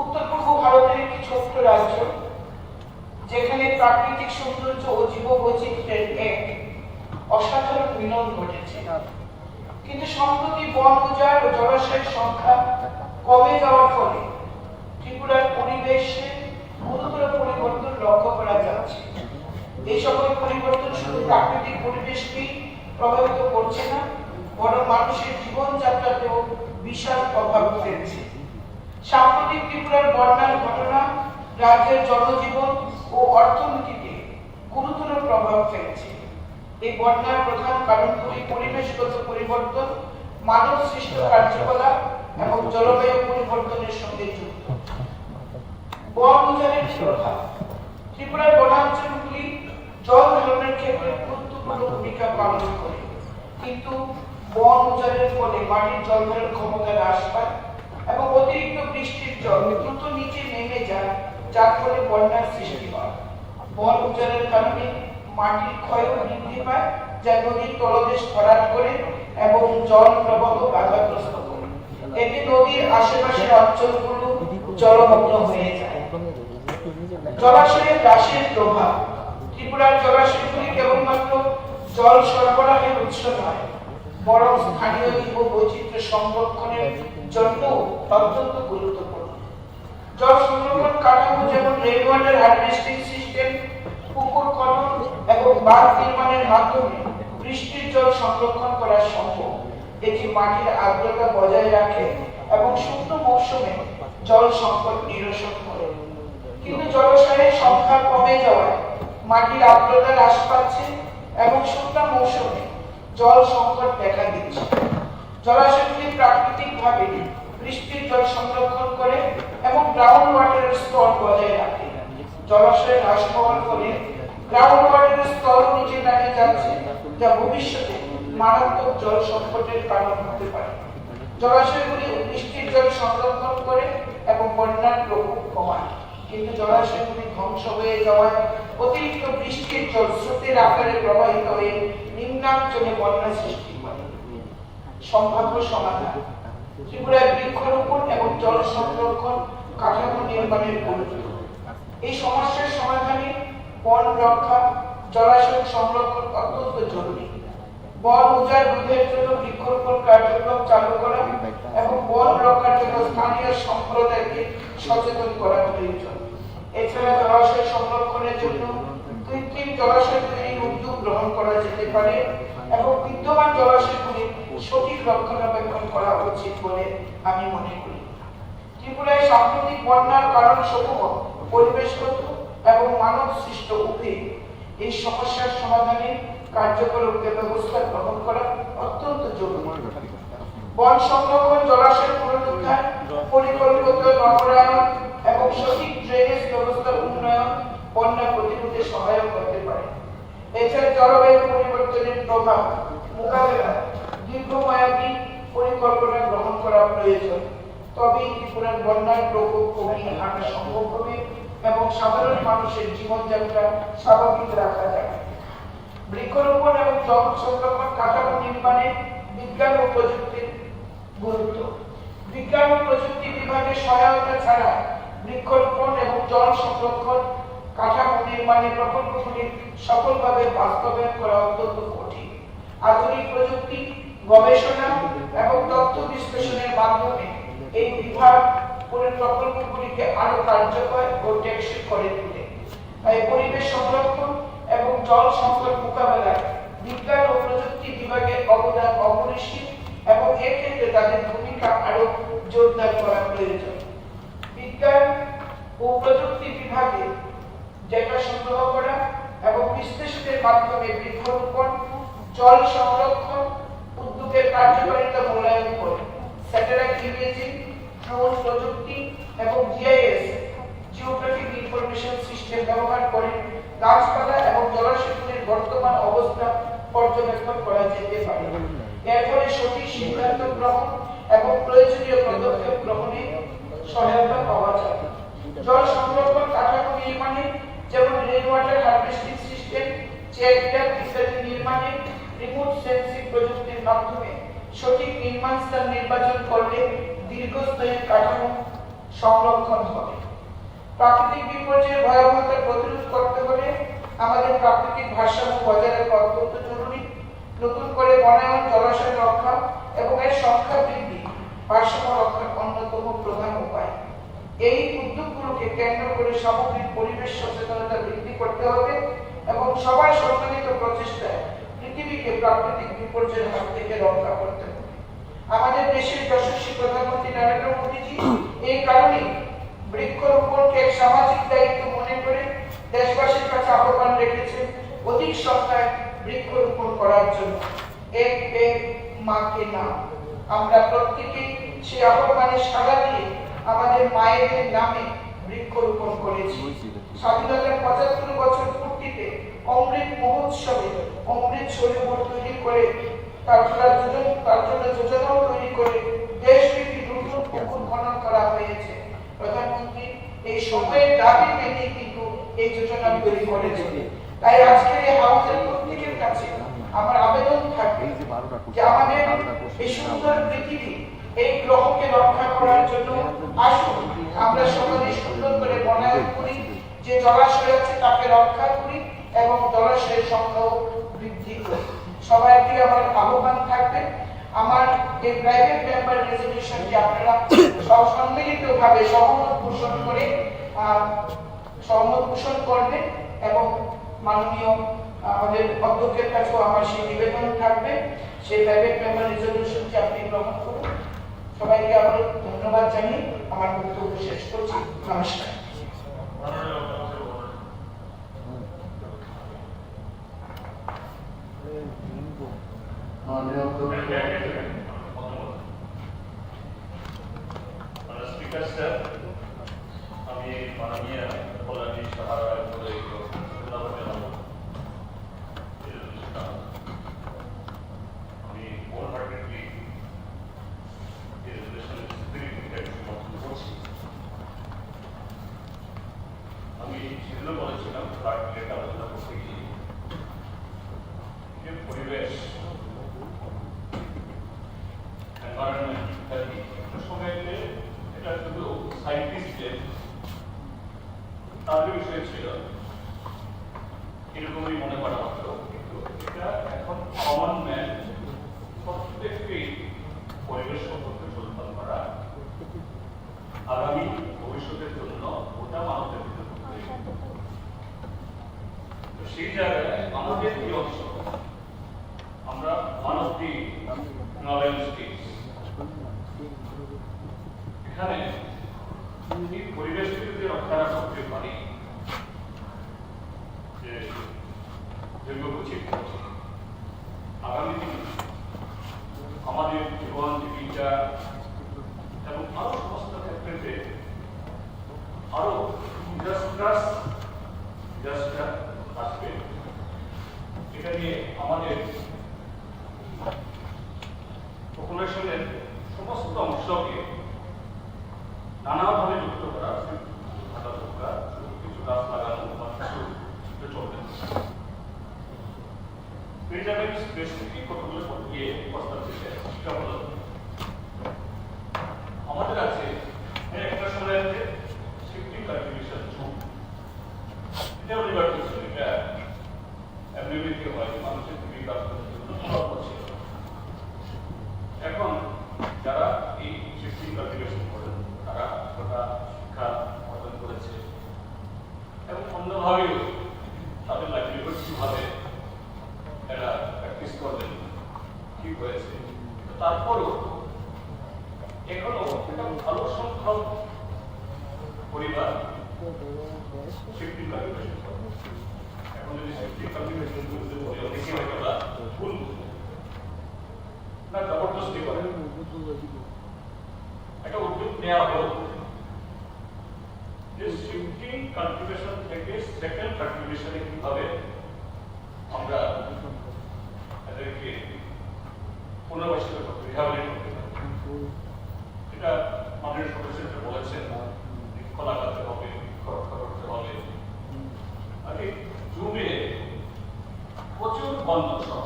উত্তর পূর্ব ভারতের একটি ছোট্ট রাজ্য, যেখানে প্রাকৃতিক সৌন্দর্য ও জীববৈচিত্র্যের এক অসাধারণ মিলন ঘটেছে। কিন্তু সম্প্রতি বন উজাড় ও জলাশয়ের সংখ্যা কমে যাওয়ার ফলে ত্রিপুরার পরিবেশে গুরুতর পরিবর্তন লক্ষ্য করা যাচ্ছে। এই সকল পরিবর্তন শুধু প্রাকৃতিক পরিবেশকেই প্রভাবিত করছে না, বরং মানুষের জীবনযাত্রাতেও বিশাল প্রভাব ফেলছে। সাম্প্রতিক ত্রিপুরার বন্যার ঘটনা রাজ্যের জনজীবন ও অর্থনীতিতে গুরুতর প্রভাব ফেলছে। এই বন্যার প্রধান কারণগুলি পরিবেশগত পরিবর্তন, মানব সৃষ্ট কার্যকলাপ এবং জলবায়ু পরিবর্তনের সঙ্গে যুক্ত। বন উজাড়ের প্রভাব। ত্রিপুরার বনাঞ্চলগুলি জল ধারণের ক্ষেত্রে গুরুত্বপূর্ণ ভূমিকা পালন করে, কিন্তু বন উজাড়ের ফলে মাটির জল ধারণ ক্ষমতা হ্রাস পায় এবং অতিরিক্ত বৃষ্টির জল দ্রুত নিচে নেমে যায়, যার ফলে বন্যার সৃষ্টি হয়। বন উজাড়ের কারণে মাটির ক্ষয়ও বৃদ্ধি পায়, যা নদীর তলদেশ ভরাট করে এবং জল প্রবাহ বাধাগ্রস্ত করে। এতে নদীর আশেপাশের অঞ্চলগুলো জলমগ্ন হয়ে যায়। জলাশয়ের হ্রাসের প্রভাব। ত্রিপুরার জলাশয়গুলি কেবলমাত্র জল সরবরাহের উৎস নয়, বরং স্থানীয় জীববৈচিত্র্য সংরক্ষণের জন্য অত্যন্ত গুরুত্বপূর্ণ। জল সংরক্ষণ কাঠামো যেমন রেইন ওয়াটার হারভেস্টিং সিস্টেম, পুকুর খনন এবং বাঁধ নির্মাণের মাধ্যমে বৃষ্টির জল সংরক্ষণ করা সম্ভব। এটি মাটির আর্দ্রতা বজায় রাখে এবং শুকনো মৌসুমে জল সংকট নিরসন করে। কিন্তু জলাশয়ের সংখ্যা কমে যাওয়ায় মাটির আর্দ্রতা হ্রাস পাচ্ছে এবং শুকনো মৌসুমে জল সংকট দেখা দিচ্ছে। জলাশয়গুলি প্রাকৃতিকভাবে বৃষ্টির জল সংরক্ষণ করে এবং গ্রাউন্ড ওয়াটারের স্তর বজায় রাখে। জলাশয় হ্রাস পাওয়ার ফলে গ্রাউন্ড ওয়াটারের স্তর নিচে নেমে যাচ্ছে, যা ভবিষ্যতে মারাত্মক জল সংকটের কারণ হতে পারে। জলাশয়গুলি বৃষ্টির জল সংরক্ষণ করে এবং বন্যার প্রকোপ কমায়, কিন্তু জলাশয়গুলি ধ্বংস হয়ে যাওয়ায় অতিরিক্ত বৃষ্টির জল স্রোতের আকারে প্রবাহিত হয়ে নিম্নাঞ্চলে বন্যা সৃষ্টি করে। সম্ভাব্য সমাধান। ত্রিপুরায় বৃক্ষরোপণ এবং জল সংরক্ষণ কাঠামো নির্মাণের গুরুত্ব। এই সমস্যার সমাধানে বন রক্ষা, জলাশয় সংরক্ষণ অত্যন্ত জরুরি। বন উজাড় রোধের জন্য বৃক্ষরোপণ কার্যক্রম চালু করা এবং বন রক্ষার জন্য স্থানীয় সম্প্রদায়কে সচেতন করা প্রয়োজন। এছাড়া জলাশয় সংরক্ষণের জন্য কৃত্রিম জলাশয় তৈরির উদ্যোগ গ্রহণ করা যেতে পারে এবং বিদ্যমান জলাশয়গুলির সঠিক রক্ষণাবেক্ষণ করা উচিত বলে আমি মনে করি। ত্রিপুরায় সাম্প্রতিক বন্যার কারণ সমূহ পরিবেশগত এবং মানব সৃষ্ট উভয়। এই সমস্যার সমাধানে কার্যকর ব্যবস্থা গ্রহণ করা অত্যন্ত জরুরি। বন সংরক্ষণ, জলাশয় পুনরুদ্ধার, পরিকল্পিত নগরায়ন এবং সঠিক ড্রেনেজ ব্যবস্থার উন্নয়ন বন্যা প্রতিরোধে সহায়ক হতে পারে। এছাড়া জলবায়ু পরিবর্তনের প্রভাব মোকাবেলায় দীর্ঘমেয়াদী পরিকল্পনা গ্রহণ করা প্রয়োজন। তবেই ত্রিপুরার বন্যার প্রকোপ কমিয়ে আনা সম্ভব হবে এবং সাধারণ মানুষের জীবনযাত্রা স্বাভাবিক রাখা যায়। বৃক্ষরোপণ এবং জল সংরক্ষণ কাঠামো নির্মাণে বিজ্ঞান ও প্রযুক্তির গুরুত্ব। বিজ্ঞান ও প্রযুক্তি বিভাগের সহায়তা ছাড়া বৃক্ষরোপণ এবং জল সংরক্ষণ কাঠামো নির্মাণের প্রকল্পগুলি সফলভাবে বাস্তবায়ন করা অত্যন্ত কঠিন। আধুনিক প্রযুক্তি, গবেষণা এবং তথ্য বিশ্লেষণের মাধ্যমে এই বিভাগ প্রকল্পগুলিকে আরো কার্যকর ও টেকসই করে তোলে। তাই পরিবেশ সংরক্ষণ এবং জল সংকট মোকাবেলায় বিজ্ঞান ও প্রযুক্তি বিভাগের অবদান অপরিসীম এবং এক্ষেত্রে তাদের ভূমিকা আরো জোরদার করা প্রয়োজন। বিজ্ঞান ও প্রযুক্তি বিভাগে ডেটা সংগ্রহ করা এবং বিশ্লেষণের মাধ্যমে বৃক্ষরোপণ, জল সংরক্ষণ উদ্যোগের কার্যকারিতা মূল্যায়ন করে স্যাটেলাইট ইমেজিং, ড্রোন প্রযুক্তি এবং জিআইএস জিওগ্রাফিক ইনফরমেশন সিস্টেম ব্যবহার করে গাছপালা এবং জলাশয়গুলির বর্তমান অবস্থা পর্যবেক্ষণ করা যেতে পারে। এর ফলে সঠিক সিদ্ধান্ত গ্রহণ এবং প্রয়োজনীয় পদক্ষেপ গ্রহণে সহায়তা পাওয়া যায়। জল সংরক্ষণ কাঠামো নির্মাণে যেমন rain water harvesting system, check dam ইত্যাদি নির্মাণে রিমোট সেন্সিং প্রযুক্তির মাধ্যমে সঠিক নির্মাণ স্থান নির্বাচন করলে দীর্ঘস্থায়ী কাঠামো সংরক্ষণ হবে। প্রাকৃতিক বিপর্যয়ের ভয়াবহতা প্রতিরোধ করতে হলে আমাদের প্রাকৃতিক ভারসাম্য বজায় রাখা অত্যন্ত জরুরি। নতুন করে বনায়ন, জলাশয় রক্ষা এবং এর সংখ্যা বৃদ্ধি ভারসাম্য রক্ষার অন্যতম প্রধান উপায়। এই উদ্যোগগুলোকে কেন্দ্র করে সামগ্রিক পরিবেশ সচেতনতা বৃদ্ধি করতে হবে এবং সবার সম্মিলিত প্রচেষ্টায় পৃথিবীকে প্রাকৃতিক বিপর্যয়ের হাত থেকে রক্ষা করতে হবে। আমাদের দেশের যশস্বী প্রধানমন্ত্রী নরেন্দ্র মোদীজি এই কারণে বৃক্ষরোপণকে এক সামাজিক দায়িত্ব মনে করে দেশবাসীর কাছে আহ্বান রেখেছেন অধিক সংখ্যায় বৃক্ষরোপণ করার জন্য। এক পেড় মা কে নাম। আমরা প্রত্যেকেই সেই আহ্বানে সাড়া দিয়ে আমাদের মায়েদের নামে বৃক্ষরোপণ করেছি। স্বাধীনতার ৭৫ বছর পূর্তিতে অমৃত মহোৎসবে অমৃত সরোবর তৈরি করে তার জন্য যোজনাও তৈরি করে দেশব্যাপী নতুন পুকুর খনন করা হয়েছে। প্রধানমন্ত্রী এই সময়ের দাবি মেনে কিন্তু এই যোজনা তৈরি করেছেন। তাই আজকের এই হাউসের প্রত্যেকের কাছে আমার আবেদন থাকবে যে আমাদের এই সুন্দর পৃথিবী, এই গ্রহকে রক্ষা করার জন্য আসুন আমরা সকলে সুন্দর করে বনায়ন করি, যে জলাশয় আছে তাকে রক্ষা করি এবং জলাশয়ের সংখ্যাও বৃদ্ধি করি। সবাইকে আমার আহ্বান থাকবে আমার এই প্রাইভেট মেম্বার রেজলিউশনকে আপনারা সম্মিলিতভাবে সহমত পোষণ করবেন এবং মাননীয় আমাদের অধ্যক্ষের কাছেও আমার সেই নিবেদন থাকবে সেই প্রাইভেট মেম্বার রেজলিউশনকে আপনি গ্রহণ করুন। সবাইকে আবার ধন্যবাদ জানিয়ে আমার বক্তব্য শেষ করছি। নমস্কার। স্পিকার স্যার, আমি মাননীয় কল্যাণী সাহারা বলে আমি হোলহার্টেডলি করছি। আমি সেগুলো বলেছিলাম পার্টিকে আলোচনা করতে গিয়ে যে পরিবেশ, এনভায়রনমেন্ট ইত্যাদি একটা সময়তে এটা শুধু সায়েন্টিস্টদের তাদের বিষয় ছিল এরকমই মনে করা হতো, কিন্তু এটা এখন কমন ম্যান প্রত্যেককেই পরিবেশ সম্পর্কে সচেতন করা, আগামী ভবিষ্যতের জন্য ওটা মানুষের ভিতরে সেই জায়গায় আমাদের কি অংশ, আমরা one of the knowledge states, এখানে এই পরিবেশকে যদি রক্ষা করতে পারি, যে জৈব বৈচিত্র্য আগামী দিনে আমাদের জীবন জীবিকা এবং আরো সমস্ত ক্ষেত্রে আরো আসবে। এটা নিয়ে আমাদের পপুলেশনের সমস্ত অংশকে নানাভাবে যুক্ত করা, কিছু স্পেসিফিক কতগুলো গিয়ে প্রস্তাব দিতে সেটা হলো আমাদের আছে একটা সময় আছে শিফটিং কাল্টিভেশন জোন। এটা রিভার করছিল, এটা এমনিতে হয় মানুষের বিকাশ করার জন্য সম্ভব ছিল। এখন যারা এই শিফটিং কাল্টিভেশন করেন তারা গোটা শিক্ষা অর্জন করেছে এবং অন্যভাবেও তাদের লাইভলিহুড কিভাবে এরা প্র্যাকটিস করলেন ঠিক হয়েছে। তারপরও এখনো একটা ভালো সংখ্যক পরিবার শিফটিং কাল্টিভেশন করে। এখন যদি শিফটিং কাল্টিভেশন করতে বলে অনেকে হয়তো বা ভুল বুঝবে না, জবরদস্তি করে একটা উদ্যোগ নেওয়া হোক যে শিফটিং কাল্টিভেশন থেকে সেকেন্ড কাল্টিভেশনে কিভাবে আমরা এদেরকে পুনর্বাসিত করতে রিহ্যাবিলিট করতে পারি। এটা মাননীয় সদস্যরা বলেছেন কলা করতে হবে, রক্ষা করতে হবে। আগে জুমে প্রচুর বন্ধ সব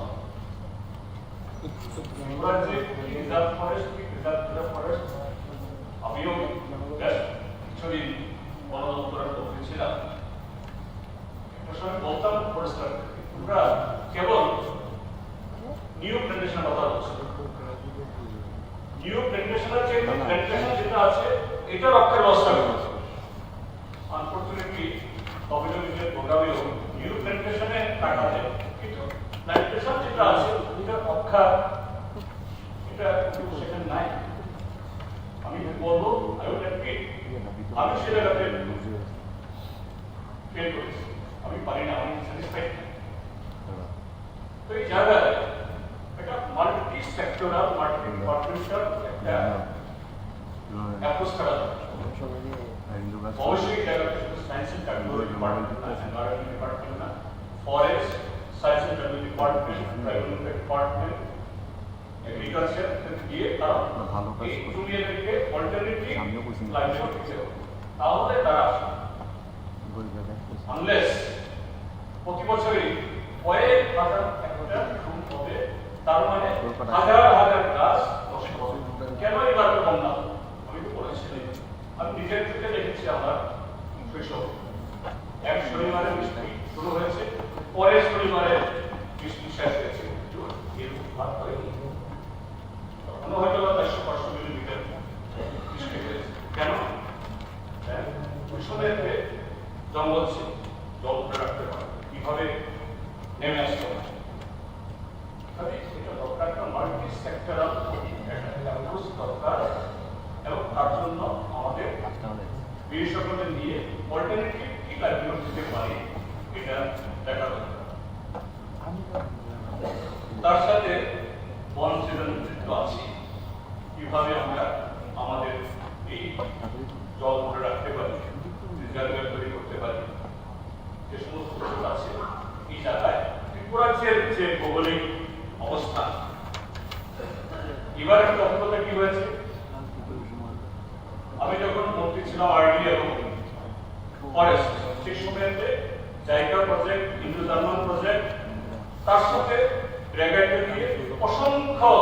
যে রিজার্ভ ফরেস্ট আমিও কিছুদিন বন দপ্তরের মধ্যে ছিলাম। একটা সময় বলতাম ফরেস্টার তোমরা কেবল নিউ প্ল্যান্টেশন কথা বলছো, নিউ প্ল্যান্টেশনের যে প্ল্যান্টেশন যেটা আছে এটা রক্ষার ব্যবস্থা করছে। আনফরচুনেটলি ডব্লিউডব্লিউএফ প্রোগ্রামেও নিউ প্ল্যান্টেশনে টাকা দেয়, কিন্তু প্ল্যান্টেশন যেটা আছে এটা রক্ষা এটা সেখানে নাই। আমি বলবো আমি সে জায়গাতে ফেল করেছি, আমি পারি না, আমি স্যাটিসফাইড না। তো এই জায়গায় একটা মাল্টি সেক্টরাল মাল্টি ডিপার্টমেন্টাল একটা অ্যাপ্রোচ করা দরকার। অবশ্যই জায়গাতে শুধু সায়েন্স এন্ড টেকনোলজি ডিপার্টমেন্ট না, এনভায়রনমেন্ট ডিপার্টমেন্ট না, forest science and technology department, tribal department, agriculture দিয়ে তারা এই জুনিয়রদেরকে অল্টারনেটিভ লাইভলিহুড দিতে হবে। তাহলে তারা আনলেস প্রতি বছরই কয়েক হাজার একটা রুম হবে, তার মানে হাজার হাজার গাছ নষ্ট হবে। কেন এবার কম না? আমি তো বলেছিলাম, আমি নিজের চোখে দেখেছি। আমার শৈশব এক শনিবারে বৃষ্টি শুরু হয়েছে, পরের শনিবারে বৃষ্টি শেষ হয়েছে, এরকম ভাগ হয়নি। তখনও হয়তো 400-500 মিলিমিটার বৃষ্টি হয়েছে। কেন? ওই সময়তে জঙ্গল ছিল, জল ধরে রাখতে পারে, কিভাবে নেমে আসতে পারে। এটা দরকার একটা মাল্টি সেক্টরাল অ্যাপ্রোচ দরকার, এবং তার জন্য আমাদের বিশেষজ্ঞদের নিয়ে অল্টারনেটিভ কি লাইভলিহুড দিতে পারি এটা দেখা দরকার। তার সাথে বন সৃজনশীল আছে, কিভাবে আমরা আমাদের এই জল ধরে রাখতে পারি, রিজার্ভার তৈরি করতে পারি, যে সমস্ত কিছু আছে এই জায়গায়। ত্রিপুরার যে ভৌগোলিক অবস্থান, এবার একটা অভিজ্ঞতা কি হয়েছে, আমি যখন মন্ত্রী ছিলাম আরডি এবং ফরেস্ট, সেই সময়তে জায়গা প্রজেক্ট, ইন্দো জার্মান প্রজেক্ট, তার সাথে ব্র্যাকেটে দিয়ে অসংখ্য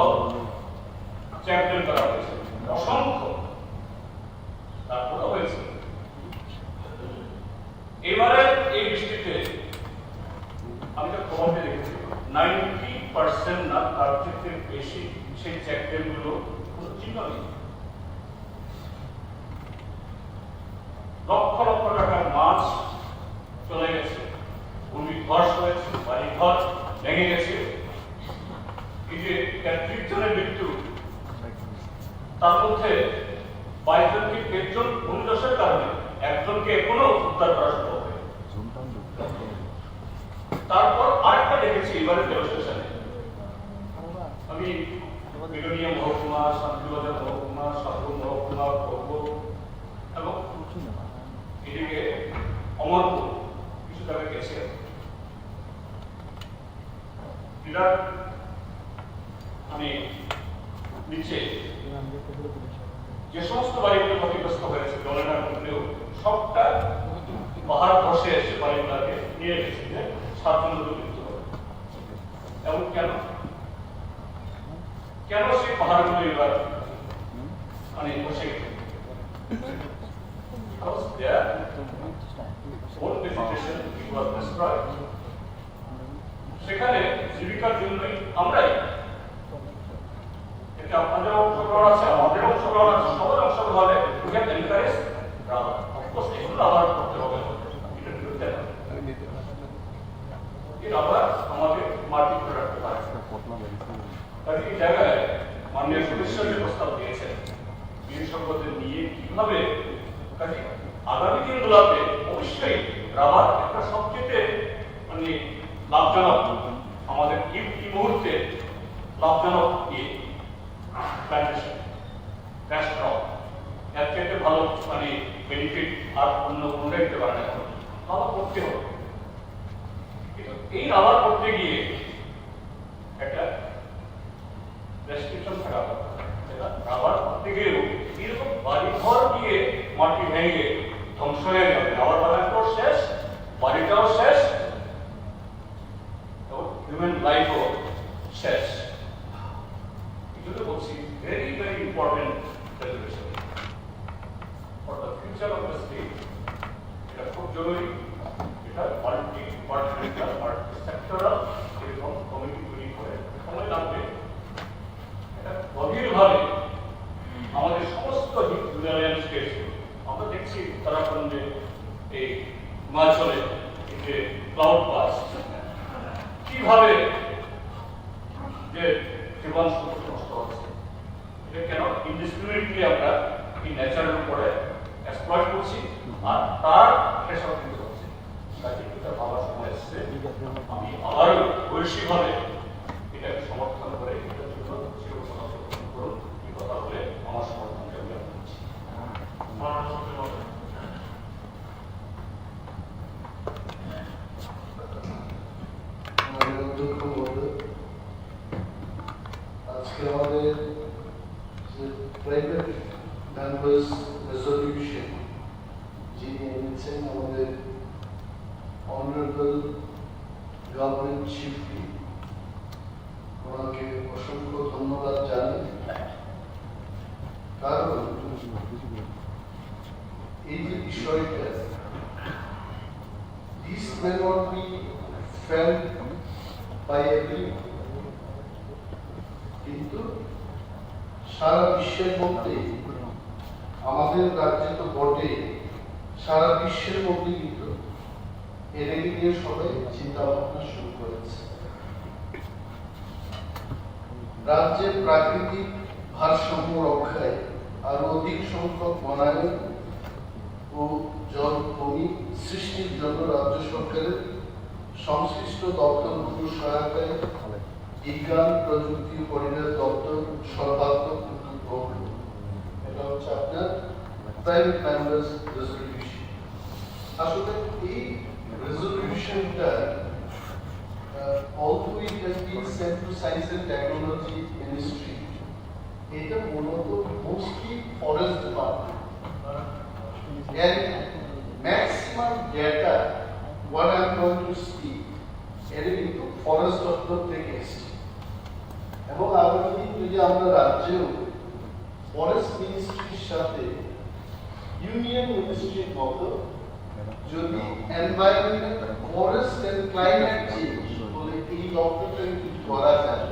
চ্যাম্পিয়ন করা হয়েছে, অসংখ্য। তারপরে হয়েছে এবারে এই বৃষ্টিতে আমি তো খবরটি দেখেছি 90% না তার থেকে বেশি সেই চ্যাম্পিয়ন গুলো কোনো চিহ্ন নেই। লক্ষ লক্ষ টাকার মাছ চলে গেছে, ভূমি ধস হয়েছে, বাড়ি ঘর ভেঙে গেছে। এই যে 30 জনের মৃত্যু, তার মধ্যে 22 জনকে 13 জন ভূমিধসের কারণে, একজনকে এখনো উদ্ধার করা সম্ভব হয়নি। তারপর আরেকটা দেখেছি এবারে স্টেশনে, আমি বেগুনিয়া মহকুমা, শান্তিবাজার মহকুমা, সাতপুর মহকুমা, ভোগপুর এবং এদিকে অমরপুর কিছু জায়গায় গেছে। আমি নিচে যে সমস্ত বাড়িগুলো ক্ষতিগ্রস্ত হয়েছে জলের মধ্যেও সবটা পাহাড় ধসে এসে বাড়িগুলোকে নিয়ে গেছে, যে 7 জন মৃত্যু হবে। এবং কেন? কেন সেই পাহাড়গুলো এবার মানে বসে গেল? Because their own vegetation was destroyed. সেখানে জীবিকার জন্যই আমরাই, এতে আপনাদের অংশগ্রহণ আছে, আমাদের অংশগ্রহণ আছে, সবার অংশগ্রহণে we can encourage rubber. Of course, এগুলো আবার করতে হবে, এটার বিরুদ্ধে না। এই রাবার আমাদের মাটি ধরে রাখতে পারে। কাজে এই জায়গায় মাননীয় সদস্য যে প্রস্তাব দিয়েছেন বিশেষজ্ঞদের নিয়ে কিভাবে, কাজে আগামী দিনগুলোতে অবশ্যই রাবার একটা সবচেয়ে মানে লাভজনক, আমাদের এই মুহূর্তে লাভজনক প্ল্যান্টেশন, ক্যাশ ক্রপ, এর থেকে ভালো মানে বেনিফিট আর অন্য কোনটাই দিতে পারে না। রাবার করতে হবে, কিন্তু এই রাবার করতে গিয়ে একটা রেস্ট্রিকশন থাকা দরকার। রাবার করতে গিয়েও এরকম বাড়ি ঘর দিয়ে মাটি ভেঙে ধ্বংস হয়ে যাবে, রাবার বাগানটাও শেষ, বাড়িটাও শেষ, হিউম্যান লাইফও শেষ। এই জন্য বলছি very very important resolution for the future of the state. এটা খুব জরুরি, এটা মাল্টি ডিপার্টমেন্টাল মাল্টি সেক্টরাল এরকম কমিটি তৈরি করে সময় লাগবে। এটা গভীরভাবে আমাদের সমস্ত হিমালয়ান স্টেটস, আমরা দেখছি উত্তরাখণ্ডে, এই হিমাচলে যে ক্লাউড পাস কিভাবে যে জীবন সম্পদ নষ্ট হচ্ছে, এটা কেন ইনডিসক্রিমিনেটলি আমরা এই ন্যাচারের উপরে এক্সপ্লয়েট করছি আর তার প্রেশার কিন্তু হচ্ছে। কাজে এটা ভাবার সময় এসছে, আমি আবারও বৈশ্বিকভাবে এটাকে সমর্থন করে এটার জন্য সমর্থন করুন। এই কথা বলে আমার সমর্থনকে আমি করছি। আজকে আমাদের যে প্রাইভেট মেম্বার্স রেজলিউশন যিনি এনেছেন আমাদের অনারেবল গভর্নমেন্ট চিফকে, ওনাকে অসংখ্য ধন্যবাদ জানাই। কারণ এই যে বিষয়টা, this may not be felt by everyone, কিন্তু সারা বিশ্বের মধ্যে, আমাদের রাজ্যে তো বটে, সারা বিশ্বের মধ্যে কিন্তু এটাকে নিয়ে সবাই চিন্তা ভাবনা শুরু করেছে। রাজ্যের প্রাকৃতিক ভারসাম্য রক্ষায় আরো অধিক সংখ্যক বনায়ন ও জলভূমি সৃষ্টির জন্য রাজ্য সরকারের সংশ্লিষ্ট দপ্তরগুলোর সহায়তায় বিজ্ঞান প্রযুক্তি ও পরিবেশ দপ্তর সর্বাত্মক উদ্যোগ গ্রহণ। এটা হচ্ছে আপনার প্রাইভেট মেম্বার্স রেজলিউশন। আসলে এই রেজলিউশনটা although it has been sent to Science and Technology Ministry, এটা মূলত mostly forest department, and maximum data what I am going to speak এটা কিন্তু ফরেস্ট দপ্তর থেকে এসেছে। এবং আগামী দিন যদি আমরা রাজ্যেও ফরেস্ট মিনিস্ট্রির সাথে ইউনিয়ন মিনিস্ট্রির মতো যদি environment, forest and climate change বলে এই দপ্তরটা যদি করা যায়,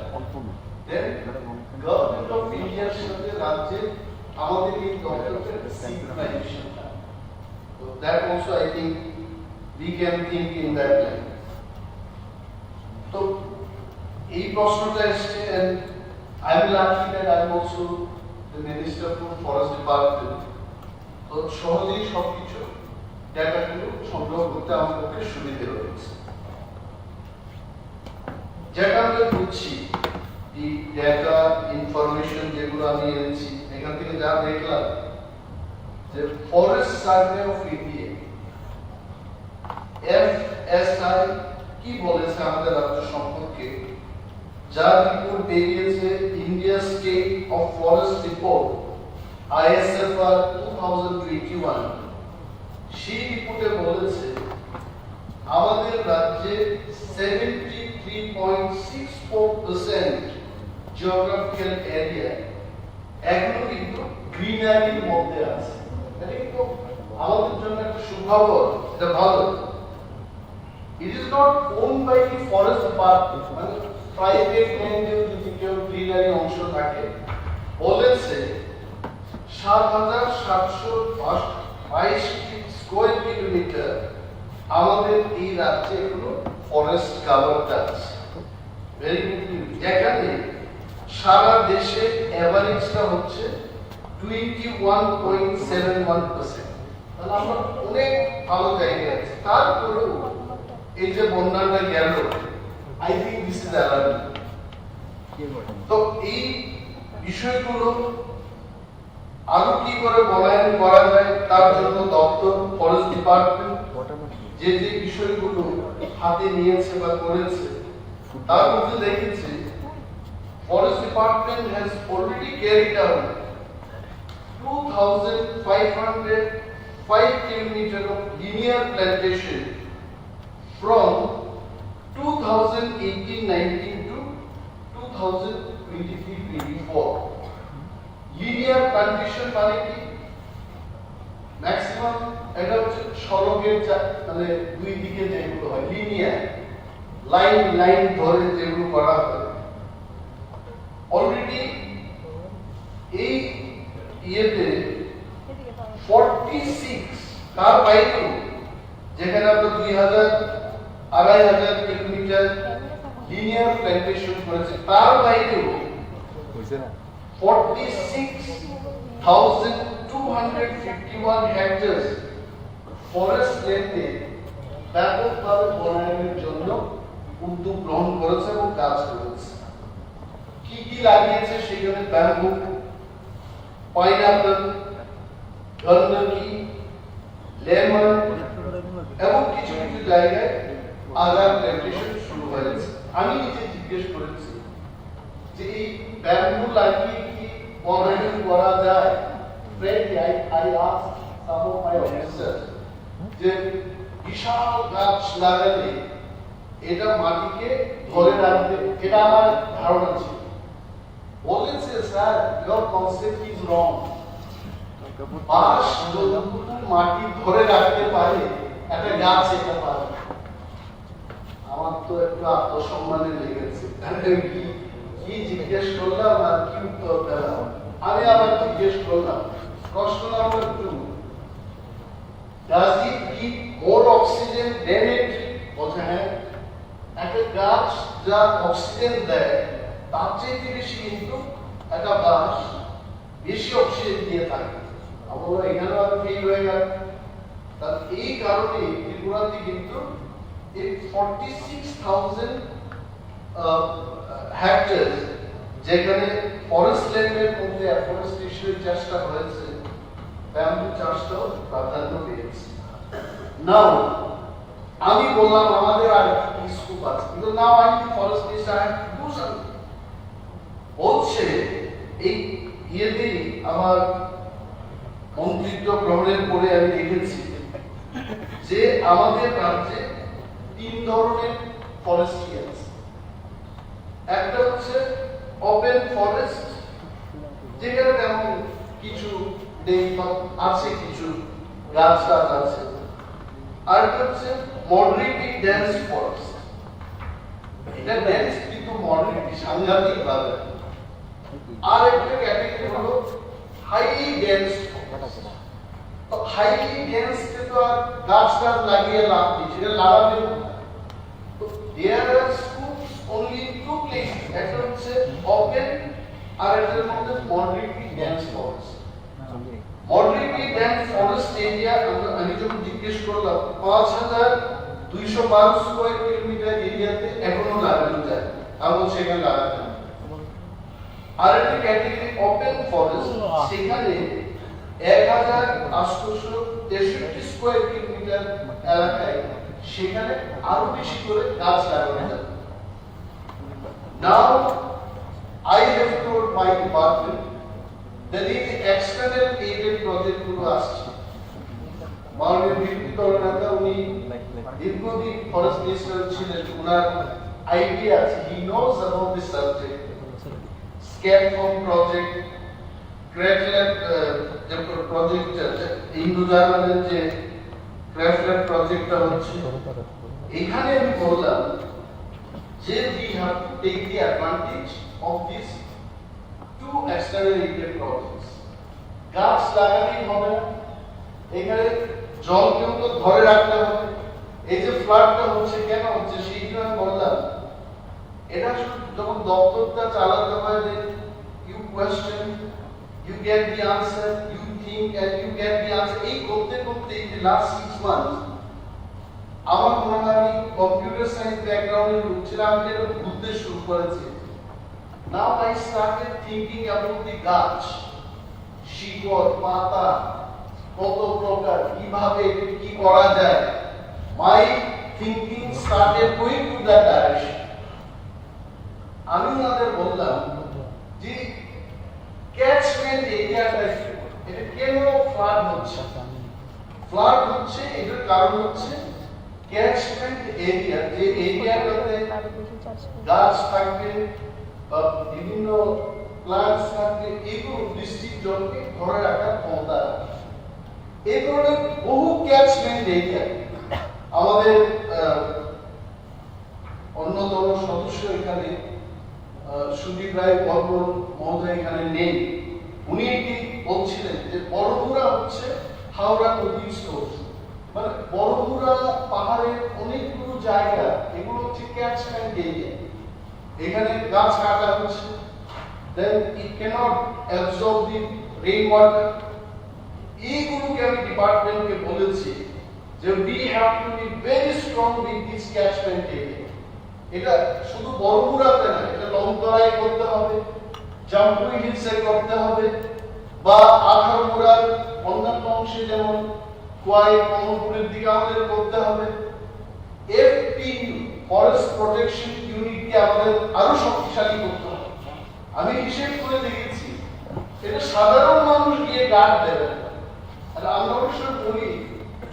দেন গভর্নমেন্ট অফ ইন্ডিয়ার সাথে রাজ্যে আমাদের এই দপ্তরের সিনক্রাইজেশন, so that also I think we can think in that line. তো এই প্রশ্নটা এসছে, and I am lucky that I am also the Minister for Forest Department, তো সহজেই সবকিছু ডাটাগুলো সংগ্রহ করতে আমার পক্ষে সুবিধে হয়েছে। যেটা আমরা বুঝছি, এই ডাটা ইনফরমেশন যেগুলো আমি এনেছি, এখান থেকে যা দেখলাম যে forest survey of India FSI কি বলেছে আমাদের রাজ্য সম্পর্কে, যা রিপোর্ট বেরিয়েছে India state of forest report ISFR 2021, সেই রিপোর্টে বলেছে আমাদের রাজ্যে 73.64% জিওগ্রাফিক্যাল এরিয়া এগুলো কিন্তু গ্রিনারির মধ্যে আছে। এটা কিন্তু আমাদের জন্য একটা সুখবর, এটা ভালো। It is not owned by the forest department, মানে প্রাইভেট ল্যান্ডেও যদি কেউ গ্রিনারি অংশ থাকে, বলেছে ৭৭২২ স্কয়ার কিলোমিটার আমাদের এই রাজ্যে এগুলো ফরেস্ট কাভারটা আছে। Very good news. যেখানে সারা দেশে এভারেজটা হচ্ছে 21.71%। তাহলে আমরা অনেক ভালো জায়গায় আছি। তারপরেও এই যে বন্যাটা গেল, I think this is alarming. তো এই বিষয়গুলো আরো কি করে বনায়ন করা যায় তার জন্য দপ্তর, ফরেস্ট ডিপার্টমেন্ট যে যে বিষয়গুলো হাতে নিয়েছে বা করেছে, তার মধ্যে দেখেছি forest department has already carried out 2,505 kilometers of linear plantation from 2018-19 to 2023-24. Linear plantation মানে কি? ম্যাক্সিমাম এটা হচ্ছে সড়কের মানে দুই দিকে যেগুলো হয় লিনিয়ার লাইন ধরে যেগুলো করা হয়। অলরেডি এই ইয়েতে 46 তার বাইরেও, যেখানে আমরা 2,000-2,500 কিলোমিটার লিনিয়ার প্ল্যান্টেশন করেছে, তার বাইরেও 46,251 হেক্টর ফরেস্ট ল্যান্ডে ব্যাপকভাবে বনায়নের জন্য উদ্যোগ গ্রহণ করেছে এবং কাজ করেছে। কি কি লাগিয়েছে সেখানে? ব্যাম্বু, পাইনাপল, গন্ধকি, লেমন এবং কিছু কিছু জায়গায় আদার প্ল্যান্টেশন শুরু হয়েছে। আমি নিজে জিজ্ঞেস করেছি যে এই ব্যাম্বু লাগিয়ে কি বনায়ন করা যায়? Friendly, I asked some of my officers যে বিশাল গাছ লাগালে এটা মাটিকে ধরে রাখবে, এটা আমার ধারণা ছিল। বলেছে sir, your concept is wrong. বাঁশ যতটুকু মাটি ধরে রাখতে পারে একটা গাছ এটা পারে। আমার তো একটু আত্মসম্মানে লেগেছে। কি জিজ্ঞেস করলাম আর কি উত্তর পেলাম। আমি আবার জিজ্ঞেস করলাম, প্রশ্ন number 2, does it give more oxygen than it? বলছে হ্যাঁ, একটা গাছ যা অক্সিজেন দেয় তার চেয়ে বেশি কিন্তু একটা গাছ বেশি অক্সিজেন দিয়ে থাকে। আমরা এখানে আর ফেল হয়ে গেল। তার এই কারণে ত্রিপুরাতে কিন্তু এই 46,000 হেক্টর যেখানে ফরেস্ট ল্যান্ডের মধ্যে অ্যাফরেস্টেশনের চেষ্টা হয়েছে, ব্যাম্বু চাষটাও প্রাধান্য পেয়েছে। নাও আমি বললাম আমাদের আর কি স্কোপ আছে, কিন্তু now I think forest minister have to do something. বলছে এই ইয়েতেই আমার মন্ত্রিত্ব গ্রহণের পরে আমি দেখেছি যে আমাদের রাজ্যে 3 ধরনের ফরেস্ট্রি আছে। একটা হচ্ছে ওপেন ফরেস্ট, যেখানে তেমন কিছু নেই বা আছে, কিছু গাছ আছে। আর একটা হচ্ছে মডারেটলি ডেন্স ফরেস্ট। এটা ডেন্স কিন্তু মডারেটলি সাংঘাতিক ভাবে। আর একটা ক্যাটাগরি হলো হাইলি ডেন্স ফরেস্ট। তো হাইলি ডেন্স কে তো আর গাছ লাগিয়ে লাভ নেই, সেটা লাগাতে হবে। তো there are scopes only in 2 places, একটা হচ্ছে ওপেন আর একটার মধ্যে moderately dense forest. Moderately dense forest area আমি যখন জিজ্ঞেস করলাম 5,212 স্কয়ার কিলোমিটার এরিয়াতে এখনো লাগানো যায়, আমি সেখানে লাগাতে। আর একটা ক্যাটাগরি ওপেন ফরেস্ট, সেখানে 1,863 স্কয়ার কিলোমিটার এলাকায় সেখানে আরো বেশি করে গাছ লাগানো যায়। Now I have told my department that এই যে এক্সটার্নাল এইডেড প্রজেক্ট গুলো আসছে, মাননীয় বিদ্যুৎ নেতা উনি দীর্ঘদিন ফরেস্ট মিনিস্টার ছিলেন, ওনার আইডিয়া আছে, he knows about this subject. Scan form project, ক্র্যাকল্যাব যে প্রজেক্ট ইন্দো জার্মানের যে ক্র্যাকল্যাব প্রজেক্টটা হচ্ছে, এখানে আমি বললাম যে we have to take the advantage of these two accelerated projects. গাছ লাগালেই হবে না, এখানে জলকেও তো ধরে রাখতে হবে। এই যে ফ্লাডটা হচ্ছে কেন হচ্ছে সেই জন্য আমি বললাম এটা যখন দপ্তরটা চালাতে হয় যে you question, you get the answer, you think and you get the answer, এই করতে করতে এই যে লাস্ট 6 মান্থ আমার মনে হয় আমি কম্পিউটার সায়েন্স ব্যাকগ্রাউন্ডে ঢুকছিলাম, আমি এটা বুঝতে শুরু করেছি। Now I started thinking about the গাছ, শিকড়, পাতা কত প্রকার, কিভাবে কি করা যায়। My thinking started going to that direction. আমি ওনাদের বললাম যে ক্যাচমেন্ট এরিয়াটা এটা কেন ফ্লাড হচ্ছে, ফ্লাড হচ্ছে এটার কারণ হচ্ছে ক্যাচমেন্ট এরিয়া, যে এরিয়াটাতে গাছ থাকবে বা বিভিন্ন প্লান্টস থাকবে, এগুলো বৃষ্টির জলকে ধরে রাখার ক্ষমতা রাখে। এই ধরনের বহু ক্যাচমেন্ট এরিয়া আমাদের অন্যতম সদস্য এখানে সুদীপ রায় বর্মন মহোদয় এখানে নেই, উনি এটি বলছিলেন যে বড়মুড়া হচ্ছে হাওড়া নদীর সোর্স, মানে বড়মুড়া পাহাড়ের অনেকগুলো জায়গা এগুলো হচ্ছে ক্যাচমেন্ট এরিয়া, এখানে গাছ কাটা হচ্ছে, then it cannot absorb the rain water। এইগুলোকে আমি ডিপার্টমেন্টকে বলেছি যে we have to be very strong with this catchment area। এটা শুধু বড়মুড়াতে না, এটা লংতরাই করতে হবে, জাম্পুই হিলসে করতে হবে, বা আখাউড়ার অন্যান্য অংশে যেমন কোয়াই কমলপুরের দিকে আমাদের করতে হবে। এফপিইউ ফরেস্ট প্রোটেকশন ইউনিটকে আমাদের আরো শক্তিশালী করতে হবে। আমি হিসেব করে দেখেছি এটা সাধারণ মানুষ গিয়ে গার্ড দেবে না, আর আমরা অবশ্য বলি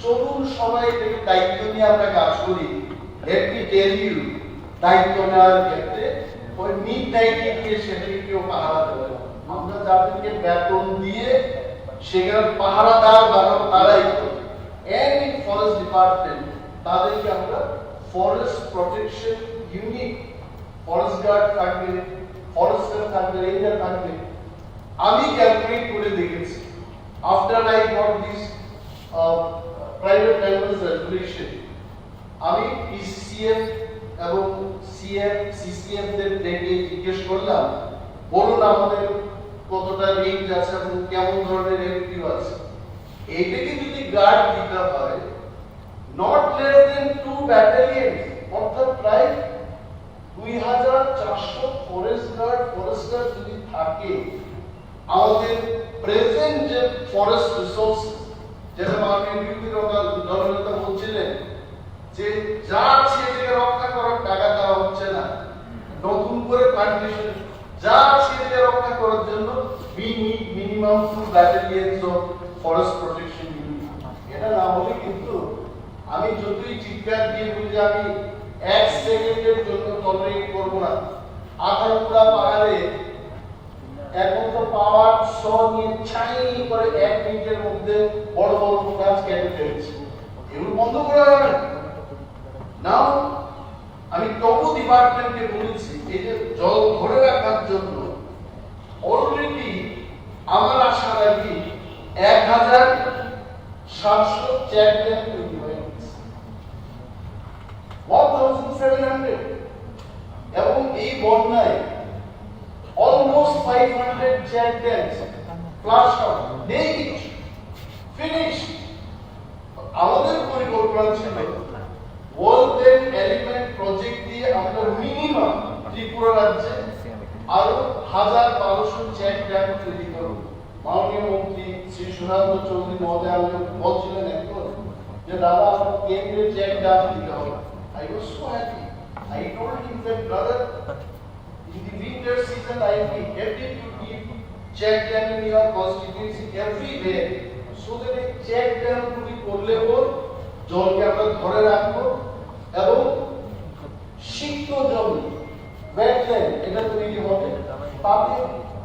চলুন সবাই এটাকে দায়িত্ব নিয়ে আমরা কাজ করি। লেট মি টেল ইউ, দায়িত্ব নেওয়ার ক্ষেত্রে ওই মিড নাইটে গিয়ে সেটাকে কেউ পাহারা দেবে না। আমরা যাদেরকে বেতন দিয়ে সেখানে পাহারাদার বানাবো তারাই করবে। এন্ড ইন ফরেস্ট ডিপার্টমেন্ট তাদেরকে আমরা forest protection unit, forest guard থাকবে, ফরেস্টার থাকবে, রেঞ্জার থাকবে। আমি ক্যালকুলেট করে দেখেছি after I got this private language resolution, আমি পিসিএফ এবং সিএফ সিসিএফ দের ডেকে জিজ্ঞেস করলাম বলুন আমাদের কতটা রেঞ্জ আছে এবং কেমন ধরনের এফপিউ আছে। এইটাকে যদি গার্ড দিতে হয় নট লেস দেন 2 ব্যাটালিয়ন, অর্থাৎ প্রায় 2400 ফরেস্ট গার্ড ফরেস্টার যদি থাকে, আমাদের প্রেজেন্ট যে ফরেস্ট রিসোর্স, যেটা মাননীয় বিউটি জননেতা বলছিলেন যে যা আছে এটাকে রক্ষা করার টাকা দেওয়া হচ্ছে না, নতুন করে প্লান্টেশন যা আছে এটাকে রক্ষা করার জন্য we need minimum 2 battalions of forest protection unit। এটা না হলে কিন্তু আমি যতই চিৎকার দিয়ে বলি যে আমি 1 সেকেন্ডের জন্য টলারেট করব না, আখাউড়া পাহাড়ে এখন তো পাওয়ার শো নিয়ে ছাই করে 1 মিনিটের মধ্যে বড় বড় গাছ কেটে ফেলছে, এগুলো বন্ধ করা হবে না। আমি তবু ডিপার্টমেন্টকে বলেছি এই যে জল ধরে রাখার জন্য অলরেডি আমার আশা রাখি 1700 চেক ড্যাম তৈরি হয়ে গেছে, 1700, এবং এই বন্যায় almost 500 check dams flush out, negative finish. আমাদের পরিকল্পনা ছিল ওয়ার্ল্ড ব্যাংক এলিমেন্ট প্রজেক্ট দিয়ে আমরা মিনিমাম ত্রিপুরা রাজ্যে আরো 1200 চেক ড্যাম তৈরি করব। মাননীয় মন্ত্রী শ্রী সুধান্ত চৌধুরী মহোদয় আমাকে বলছিলেন এখন যে দাদা আপনার কেন্দ্রের চেক ড্যাম দিতে হবে। I was so happy. I told him that brother, in the winter season I will be happy to give check dam in your constituency everywhere, so that a check dam গুলি করলে জলকে আমরা ধরে রাখবো এবং সিক্ত জমি ওয়েটল্যান্ড এটা তৈরি হবে, তাতে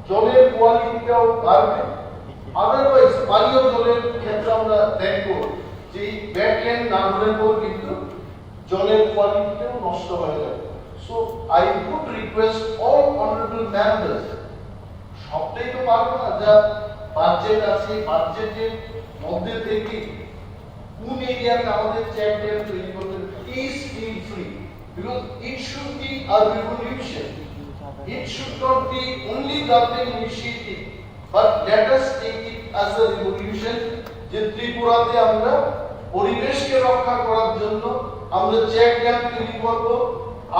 জলের কোয়ালিটিটাও বাড়বে। আদারওয়াইজ পানীয় জলের ক্ষেত্রে আমরা দেখবো যে ব্যাকল্যান্ড না হলে পর কিন্তু জলের কোয়ালিটিটাও নষ্ট হয়ে যাবে। So I would request all honourable members, সবটাই তো পারবো না, যা বাজেট আছে বাজেটের মধ্যে থেকে কোন এরিয়াতে আমাদের চেক ড্যাম তৈরি করতে, please feel free, because it should be a revolution, it should not be only government initiative, but let us take it as a revolution, যে ত্রিপুরাতে আমরা পরিবেশকে রক্ষা করার জন্য আমরা চেক ড্যাম তৈরি করবো,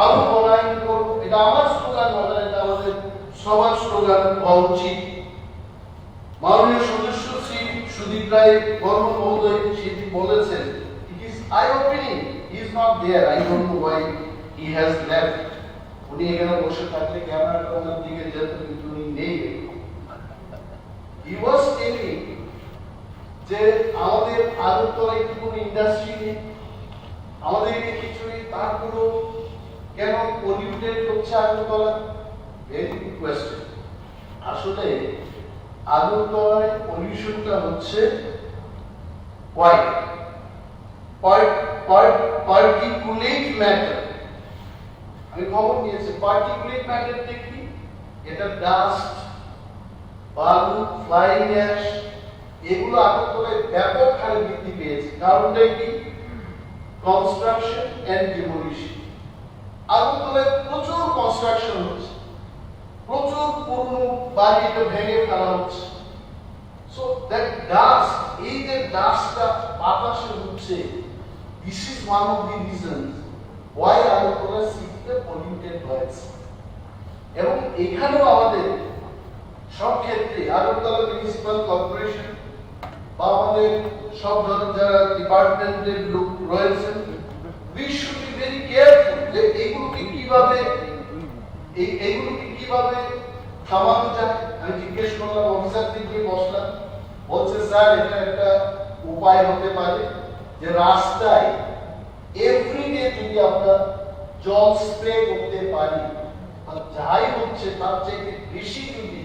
আরো বনায়ন করবো। এটা আমার স্লোগান নয়, এটা আমাদের সবার স্লোগান হওয়া উচিত। মাননীয় সদস্য শ্রী সুদীপ রায় বর্মন মহোদয় সেটি বলেছেন, it is I opening, he is not there, I don't know why he has left. উনি এখানে বসে থাকলে ক্যামেরাটা ওনার দিকে যেত, কিন্তু উনি নেই। হি ওয়াজ টেলিং যে আমাদের আগরতলায় কি কোনো ইন্ডাস্ট্রি নেই, আমাদের কিছু নেই, তারপরেও কেন পলিউটেড হচ্ছে আগরতলা? Very good question. আসলে আগরতলায় পলিউশনটা হচ্ছে পার্টিকুলেট ম্যাটার। আমি খবর নিয়েছি, পার্টিকুলেট ম্যাটারটা কি? এটা ডাস্ট, বালু, ফ্লাইং অ্যাশ, এগুলো আগরতলায় ব্যাপক হারে বৃদ্ধি পেয়েছে। কারণটা কি? Construction and demolition. আগরতলায় প্রচুর কনস্ট্রাকশন হচ্ছে, প্রচুর পুরনো বাড়িটা ভেঙে ফেলা হচ্ছে। সো দ্যাট ডাস্ট, এই যে ডাস্টটা বাতাসে উঠছে, this is one of the reasons why Agartala সিটিটা পলিউটেড হয়েছে। এবং এখানেও আমাদের সব ক্ষেত্রে আগরতলা মিউনিসিপাল কর্পোরেশন বা আমাদের সব ধরনের যারা ডিপার্টমেন্টের লোক রয়েছেন, we should be very careful যে এইগুলোকে কিভাবে থামানো যায়। আমি জিজ্ঞেস করলাম অফিসারদের গিয়ে বসলাম, বলছে স্যার এটা একটা উপায় হতে পারে যে রাস্তায় এভরিডে যদি আমরা জল স্প্রে করতে পারি, যাই হচ্ছে তার চাইতে বেশি যদি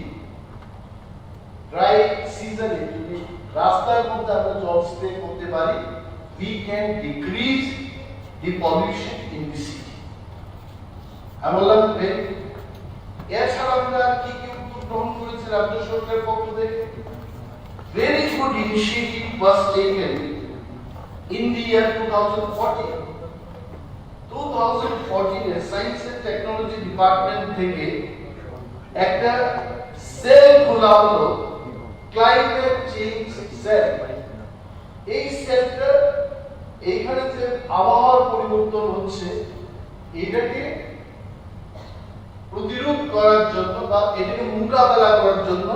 ড্রাই সিজনে যদি রাস্তার মধ্যে আমরা জল স্প্রে করতে পারি, we can decrease the pollution in the city. আমি বললাম এছাড়া আমরা কি কি উদ্যোগ গ্রহণ করেছি রাজ্য সরকারের পক্ষ থেকে? Very good initiative was taken in the year 2014. 2014 এ সায়েন্স এন্ড টেকনোলজি ডিপার্টমেন্ট থেকে একটা সেল খোলা হলো, ক্লাইমেট চেঞ্জ সেল। এই সেলটা এইখানে যে আবহাওয়ার পরিবর্তন হচ্ছে এটাকে প্রতিরোধ করার জন্য বা এটাকে মোকাবেলা করার জন্য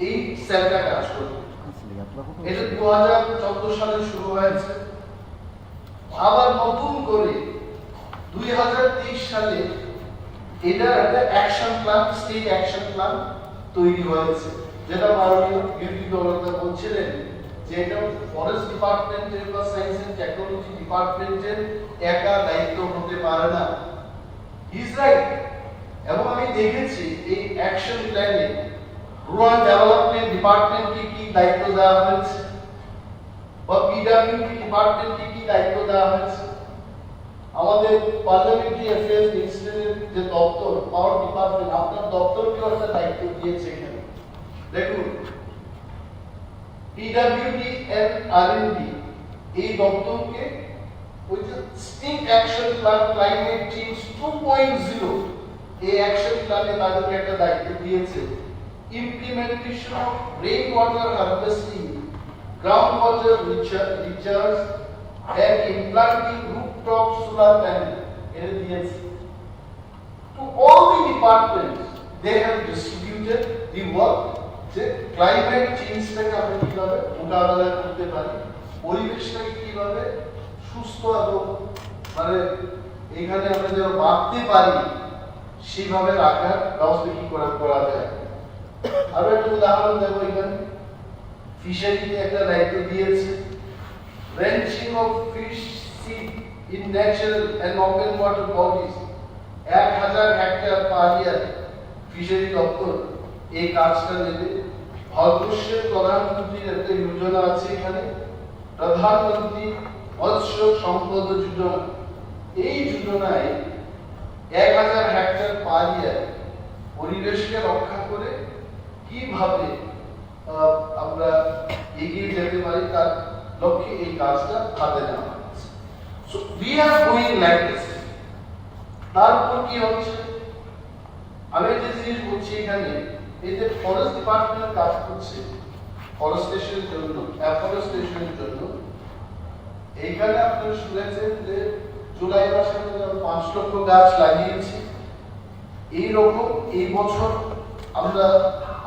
এই সেলটা কাজ করবে। এটা 2014 সালে শুরু হয়েছে, আবার নতুন করে 2023 সালে এটা একটা action plan, state action plan তৈরি হয়েছে, যেটা মাননীয় ইউপি গভর্নর বলছিলেন যে এটা ফরেস্ট ডিপার্টমেন্টের বা সায়েন্স এন্ড টেকনোলজি ডিপার্টমেন্টের একা দায়িত্ব হতে পারে না। Is right. এবং আমি দেখেছি এই অ্যাকশন প্ল্যানে রুরাল ডেভেলপমেন্ট ডিপার্টমেন্টকে কি দায়িত্ব দেওয়া হয়েছে বা পিডব্লিউডি ডিপার্টমেন্টকে কি দায়িত্ব দেওয়া হয়েছে। আমাদের পার্লামেন্টারি অ্যাফেয়ার্স মিনিস্ট্রির যে দপ্তর, পাওয়ার ডিপার্টমেন্ট, আপনার দপ্তরকেও একটা দায়িত্ব দিয়েছে এখানে। দেখুন পিডব্লিউডি এন্ড আরএনডি এই দপ্তরকে ওই যে state action plan climate change 2.0 এই অ্যাকশন প্ল্যানে তাদেরকে একটা দায়িত্ব দিয়েছে, implementation of rain water harvesting, ground water recharge and implanting rooftop solar panel এটা দিয়েছে। To all the departments they have distributed the work যে ক্লাইমেট চেঞ্জটাকে আমরা কিভাবে মোকাবেলা করতে পারি, পরিবেশটাকে কিভাবে সুস্থ এবং মানে এখানে আমরা যেন বাঁচতে পারি সেইভাবে রাখার ব্যবস্থা কি করা যায়। আরো একটা উদাহরণ দেবো, এখানে ফিশারিতে একটা দায়িত্ব দিয়েছে, drenching of fish seed in natural and open water bodies 1000 hectare per year fishery দপ্তর এই কাজটা নেবে। ভারতবর্ষের প্রধানমন্ত্রীর একটা যোজনা আছে এখানে, প্রধানমন্ত্রী মৎস্য সম্পদ যোজনা। এই যোজনায় 1000 হেক্টর পারিয়ায় পরিবেশকে রক্ষা করে কিভাবে আমরা এগিয়ে যেতে পারি তার লক্ষ্যে এই কাজটা হাতে নেওয়া হয়েছে। So we are going like this. তারপর কি হচ্ছে, আমি যে জিনিস বলছি এখানে, এই যে ফরেস্ট ডিপার্টমেন্ট কাজ করছে ফরেস্টেশনের জন্য, অ্যাফরেস্টেশনের জন্য, এইখানে আপনারা শুনেছেন যে জুলাই মাসে আমরা 5 লক্ষ গাছ লাগিয়েছি। এইরকম এই বছর আমরা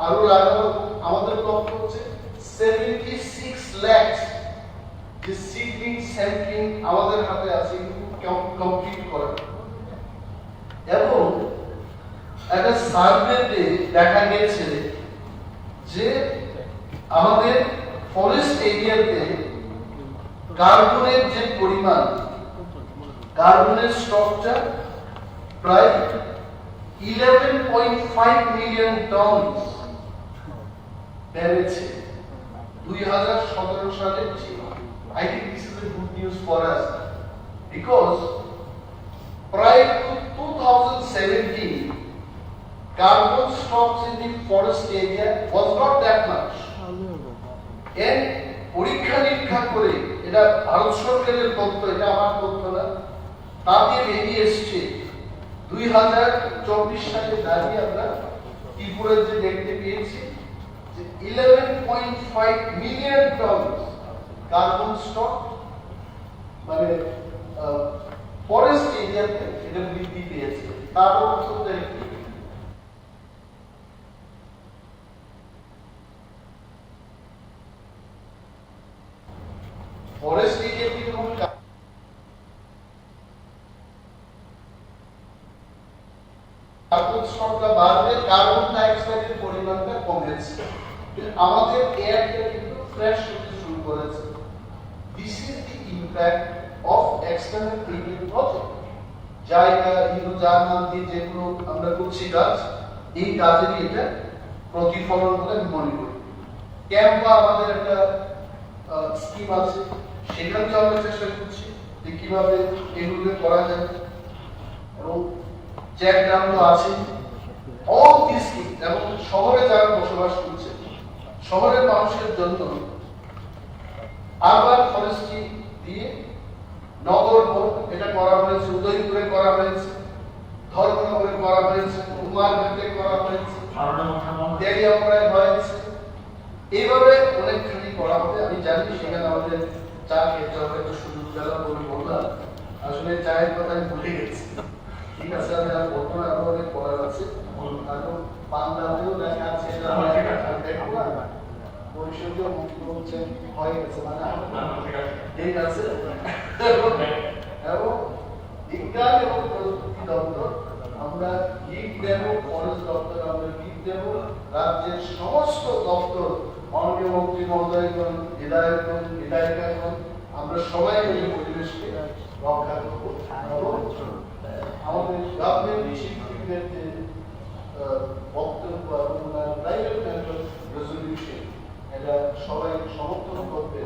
আরো লাগাবো। আমাদের লক্ষ্য হচ্ছে 76 লাখ যে সিডলিং স্যাম্পলিং আমাদের হাতে আছে কমপ্লিট করা। এবং একটা সার্ভেতে দেখা গেছে যে আমাদের ফরেস্ট এরিয়াতে কার্বনের যে পরিমাণ, কার্বনের স্টকটা প্রায় 11.5 মিলিয়ন টন বেড়েছে 2017 সালের চেয়ে। I think this is a good news for us because prior to 2017 carbon stocks in the forest area was not that much. And পরীক্ষা নিরীক্ষা করে, এটা ভারত সরকারের তথ্য, এটা আমার তথ্য না, তাতে বেরিয়ে এসছে 2024 সালে দাঁড়িয়ে আমরা ত্রিপুরায় যে দেখতে পেয়েছি যে 11.5 মিলিয়ন টন কার্বন স্টক মানে ফরেস্ট এরিয়াতে এটা বৃদ্ধি পেয়েছে। তার অর্থ কি? ফরেস্ট এরিয়াতে যখন কার্বন স্টকটা বাড়বে, কার্বন ডাইঅক্সাইডের পরিমাণটা কমেছে, আমাদের এয়ারটা কিন্তু ফ্রেশ হতে শুরু করেছে। This is the impact of external cleaning project. জায়গা যার নাম দিয়ে যেগুলো আমরা করছি কাজ, এই কাজেরই এটা প্রতিফলন বলে আমি মনে করি। ক্যাম্পা আমাদের একটা স্কিম আছে, সেখানেও আমরা চেষ্টা করছি যে কিভাবে এগুলো করা যায়। এবং চেক ড্যামও আছে, অল দিস থিংস। এবং শহরে যারা বসবাস করছে, শহরের মানুষের জন্য আরবান ফরেস্ট্রি দিয়ে নগর এটা করা হয়েছে, উদয়পুরে করা হয়েছে, ধর্মনগরে করা হয়েছে, কুমারঘাটে করা হয়েছে, দেরিয়াপাড়ায় হয়েছে। এইভাবে অনেকখানি করা হবে। আমি জানি সেখানে আমাদের চা খেতে হবে, একটা সুযোগ বেলা বলে বললাম, আসলে চায়ের কথা আমি ভুলে গেছি। ঠিক আছে, আমি আর বলবো না, আরো অনেক করার আছে। কারণ বাংলাতেও দেখা আছে দেখবো না, পরিষদীয় মন্ত্রী বলছেন হয়ে গেছে, মানে ঠিক আছে। এবং বিজ্ঞান এবং প্রযুক্তি দপ্তর আমরা গিফট দেব, ফরেস্ট দপ্তর আমরা গিফট দেব, রাজ্যের সমস্ত দপ্তর, মাননীয় মন্ত্রী মহোদয়গণ, বিধায়কগণ, আমরা সবাই মিলে পরিবেশকে রক্ষা করবো। এবং আমাদের গভর্নমেন্ট শিক্ষকদের যে বক্তব্য এবং প্রাইভেট মেম্বার রেজলিউশন, এটা সবাই সমর্থন করবে,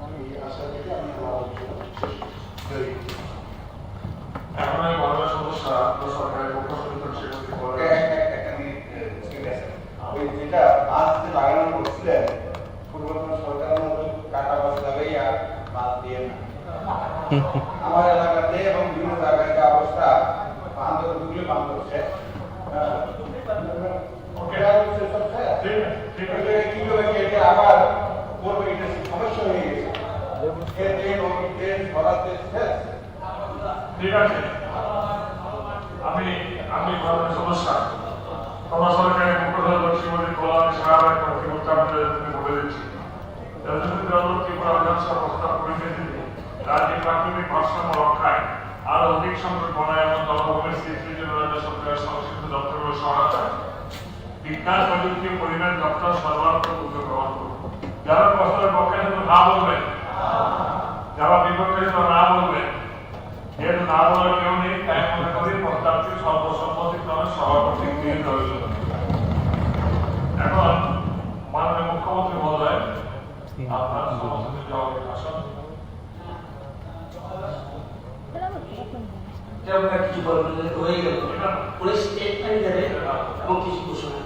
আমি আশা থেকে আমি আমার আলোচনা শেষ করছি। এখন আমি বাংলা সমস্যা সরকারের পক্ষ থেকে সেগুলি করে ওই যেটা বাস যে লাগানো করছিলেন, পূর্বতন সরকার কাটা বাস লাগাই আর বাস দিয়ে না। আমার এলাকাতে এবং বিভিন্ন জায়গায় যে অবস্থা, বান্দর ঢুকলে বান্দর শেষ। কিভাবে কেটে আবার করবে, এটা সমস্যা হয়ে গেছে। ঠিক আছে, আমি ধরনের সমস্যা তোমার সরকারের মুখ্যধারী শ্রীমতী কল্যাণ সাহায্য কর্তৃপক্ষ আপনাদের বলে দিচ্ছি। ত্রিপুরা বিধানসভা প্রস্তাব পরিস্থিতিতে রাজ্যের প্রাকৃতিক ভারসাম্য রক্ষায় আরো অধিক সংখ্যক বনায়ন এবং জলভূমির সৃষ্টির জন্য রাজ্য সরকারের সংশ্লিষ্ট দপ্তরগুলো সহায়তা, বিজ্ঞান প্রযুক্তি পরিবেশ দপ্তর সর্বাত্মক উদ্যোগ গ্রহণ করুন। যারা প্রস্তাবের পক্ষে না বলবেন, যারা বিপক্ষে না বলবেন, যেহেতু না বলার কেউ নেই, তাই মনে করি প্রস্তাবটি সর্বসম্মতিক্রমে সভা কর্তৃক গৃহীত হয়েছিল। আপনার সমস্ত জবাবের আশা আমরা কিছু বলবো না, হয়ে গেল পুরো স্টেটমেন্ট দেবে এবং কিছু ঘোষণা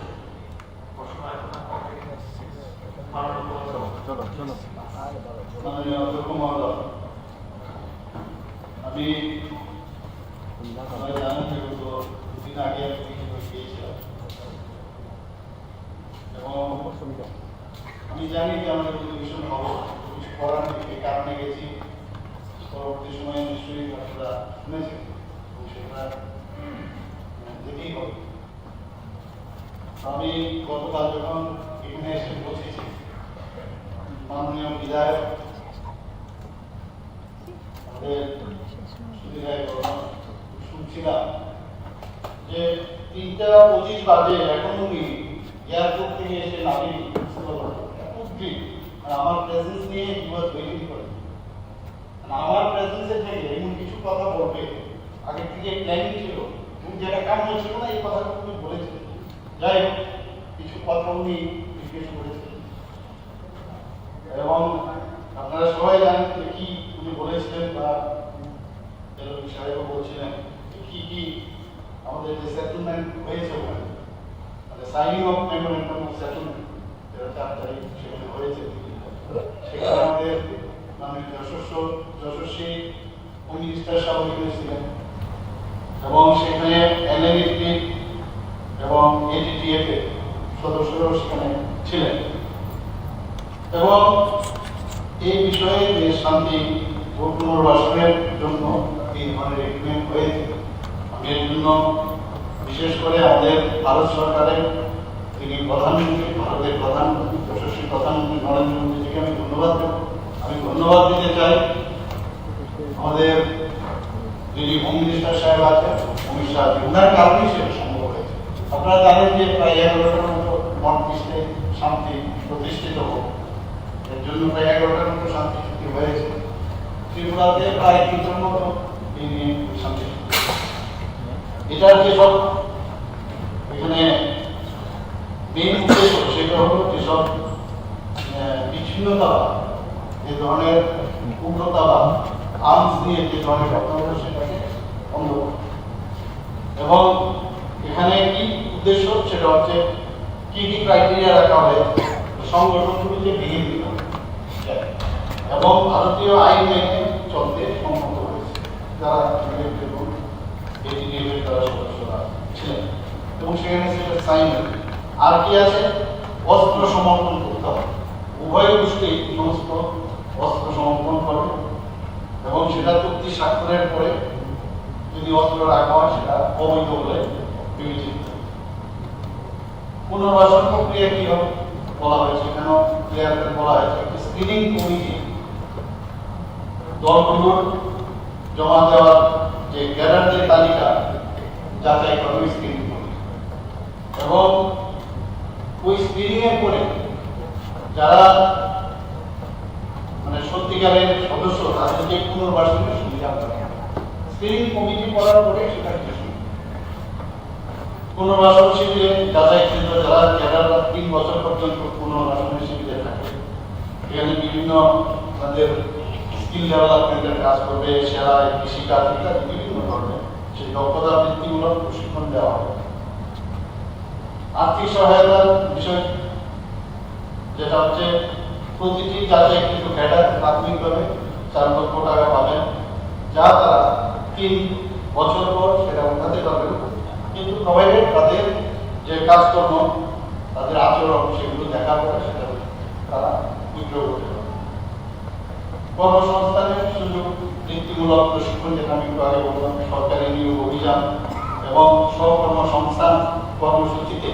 মাননীয় অধ্যক্ষ মহোদয়, আমি সবাই জানেন যে গত দুদিন আগে গিয়েছিলাম এবং আমি জানি যে আমাদের অধিবেশন হবে, কিছু করার নেই, কারণে গেছি। পরবর্তী সময়ে নিশ্চয়ই আপনারা শুনেছেন এবং সেটা যেতেই হবে। আমি গতকাল যখন এখানে এসে পৌঁছেছি, মাননীয় বিধায়ক আমাদের সুবিধায় শুনছিলাম যে 3:25 বাজে এখন উনি এয়ারপোর্ট থেকে এসে নামিয়ে আমার প্রেজেন্স নিয়ে ওয়েটিং করে আমার প্রেজেন্সের থেকে এমন কিছু কথা বলবে আগে থেকে প্ল্যানিং ছিল এবং যেটা কাম্য ছিল না এই কথাটা উনি বলেছিলেন। যাই হোক, কিছু কথা উনি জিজ্ঞেস করেছিলেন এবং আপনারা সবাই জানেন যে কি উনি বলেছিলেন বা সাহেবও বলছিলেন কি কি আমাদের যে সেটেলমেন্ট হয়েছে ওখানে, মানে signing off memorandum of settlement যেটা 4 তারিখ সেখানে হয়েছে, সেখানে আমাদের মানে যশস্বী মিনিস্টার সাহেব ছিলেন এবং সেখানে এনএনইপি এবং এটিটিএফ এর সদস্যরাও সেখানে ছিলেন এবং এই বিষয়ে যে শান্তি ও পুনর্বাসনের জন্য এই ধরনের এগ্রিমেন্ট হয়েছে। আমি এর জন্য বিশেষ করে আমাদের ভারত সরকারের তিনি প্রধানমন্ত্রী, ভারতের প্রধানমন্ত্রী যশস্বী প্রধানমন্ত্রী নরেন্দ্র মোদীজিকে আমি ধন্যবাদ দেব। আমি ধন্যবাদ দিতে চাই আমাদের যিনি হোম মিনিস্টার সাহেব আছেন অমিত শাহ, ওনার কারণেই সেটা সম্ভব হয়েছে। আপনারা জানেন যে প্রায় 11টার মতো নর্থ ইস্টে শান্তি প্রতিষ্ঠিত হোক, এর জন্য প্রায় 11টার মতো শান্তি চুক্তি হয়েছে। ত্রিপুরাতে প্রায় 3টার মতো এই নিয়ে শান্তি চুক্তি। এটার যেসব এখানে মেইন উদ্দেশ্য সেটা হলো যেসব বিচ্ছিন্নতা, যে ধরনের উগ্রতা বা আর্মস নিয়ে যে ধরনের ঘটনা সেটাকে বন্ধ করা এবং এখানে কি উদ্দেশ্য সেটা হচ্ছে কি কি ক্রাইটেরিয়া রাখা হয়েছে সংগঠনগুলিকে ভেঙে দিতে হবে এবং ভারতীয় আইন মেনে চলতে সম্মত হয়েছে যারা এটিএফ তারা সদস্যরা ছিলেন এবং সেখানে সেটা সাইন। আর কি আছে, অস্ত্র সমর্পণ করতে হবে, উভয় গোষ্ঠী সমস্ত অস্ত্র সমর্পণ করবে এবং সেটা চুক্তি স্বাক্ষরের পরে যদি অস্ত্র রাখা হয় সেটা অবৈধ বলে বিবেচিত। পুনর্বাসন প্রক্রিয়া কি হবে বলা হয়েছে, এখানেও ক্লিয়ার করে বলা হয়েছে একটি স্ক্রিনিং কমিটি দলগুলোর জমা দেওয়ার যে ক্যাডারদের তালিকা যাচাই করবে স্ক্রিনিং কমিটি এবং ওই স্ক্রিনিং এর পরে যারা মানে সত্যিকারের সদস্য তাদেরকে পুনর্বাসনের সুবিধা দেওয়া। স্ক্রিনিং কমিটি করার পরে সেটা পুনর্বাসন শিবিরে যাচাইকৃত যারা ক্যাডাররা 3 বছর পর্যন্ত পুনর্বাসনের শিবিরে থাকে, এখানে বিভিন্ন তাদের স্কিল ডেভেলপমেন্টের কাজ করবে, সেলাই, কৃষিকাজ ইত্যাদি বিভিন্ন ধরনের সেই দক্ষতা বৃত্তিমূলক প্রশিক্ষণ দেওয়া হবে। আর্থিক সহায়তার বিষয় যেটা হচ্ছে প্রতিটি যাচাইকৃত ক্যাডার প্রাথমিকভাবে 4 লক্ষ টাকা পাবেন, যা তারা 3 বছর পর সেটা উঠাতে পারবেন, কিন্তু প্রোভাইডেড তাদের যে কাজকর্ম তাদের আচরণ সেগুলো দেখার পরে সেটা তারা উইথড্র করতে পারবে। কর্মসংস্থানের সুযোগ বৃত্তিমূলক প্রশিক্ষণ যেটা আমি একটু আগে বললাম, সরকারি নিয়োগ অভিযান এবং স্বকর্মসংস্থান কর্মসূচিতে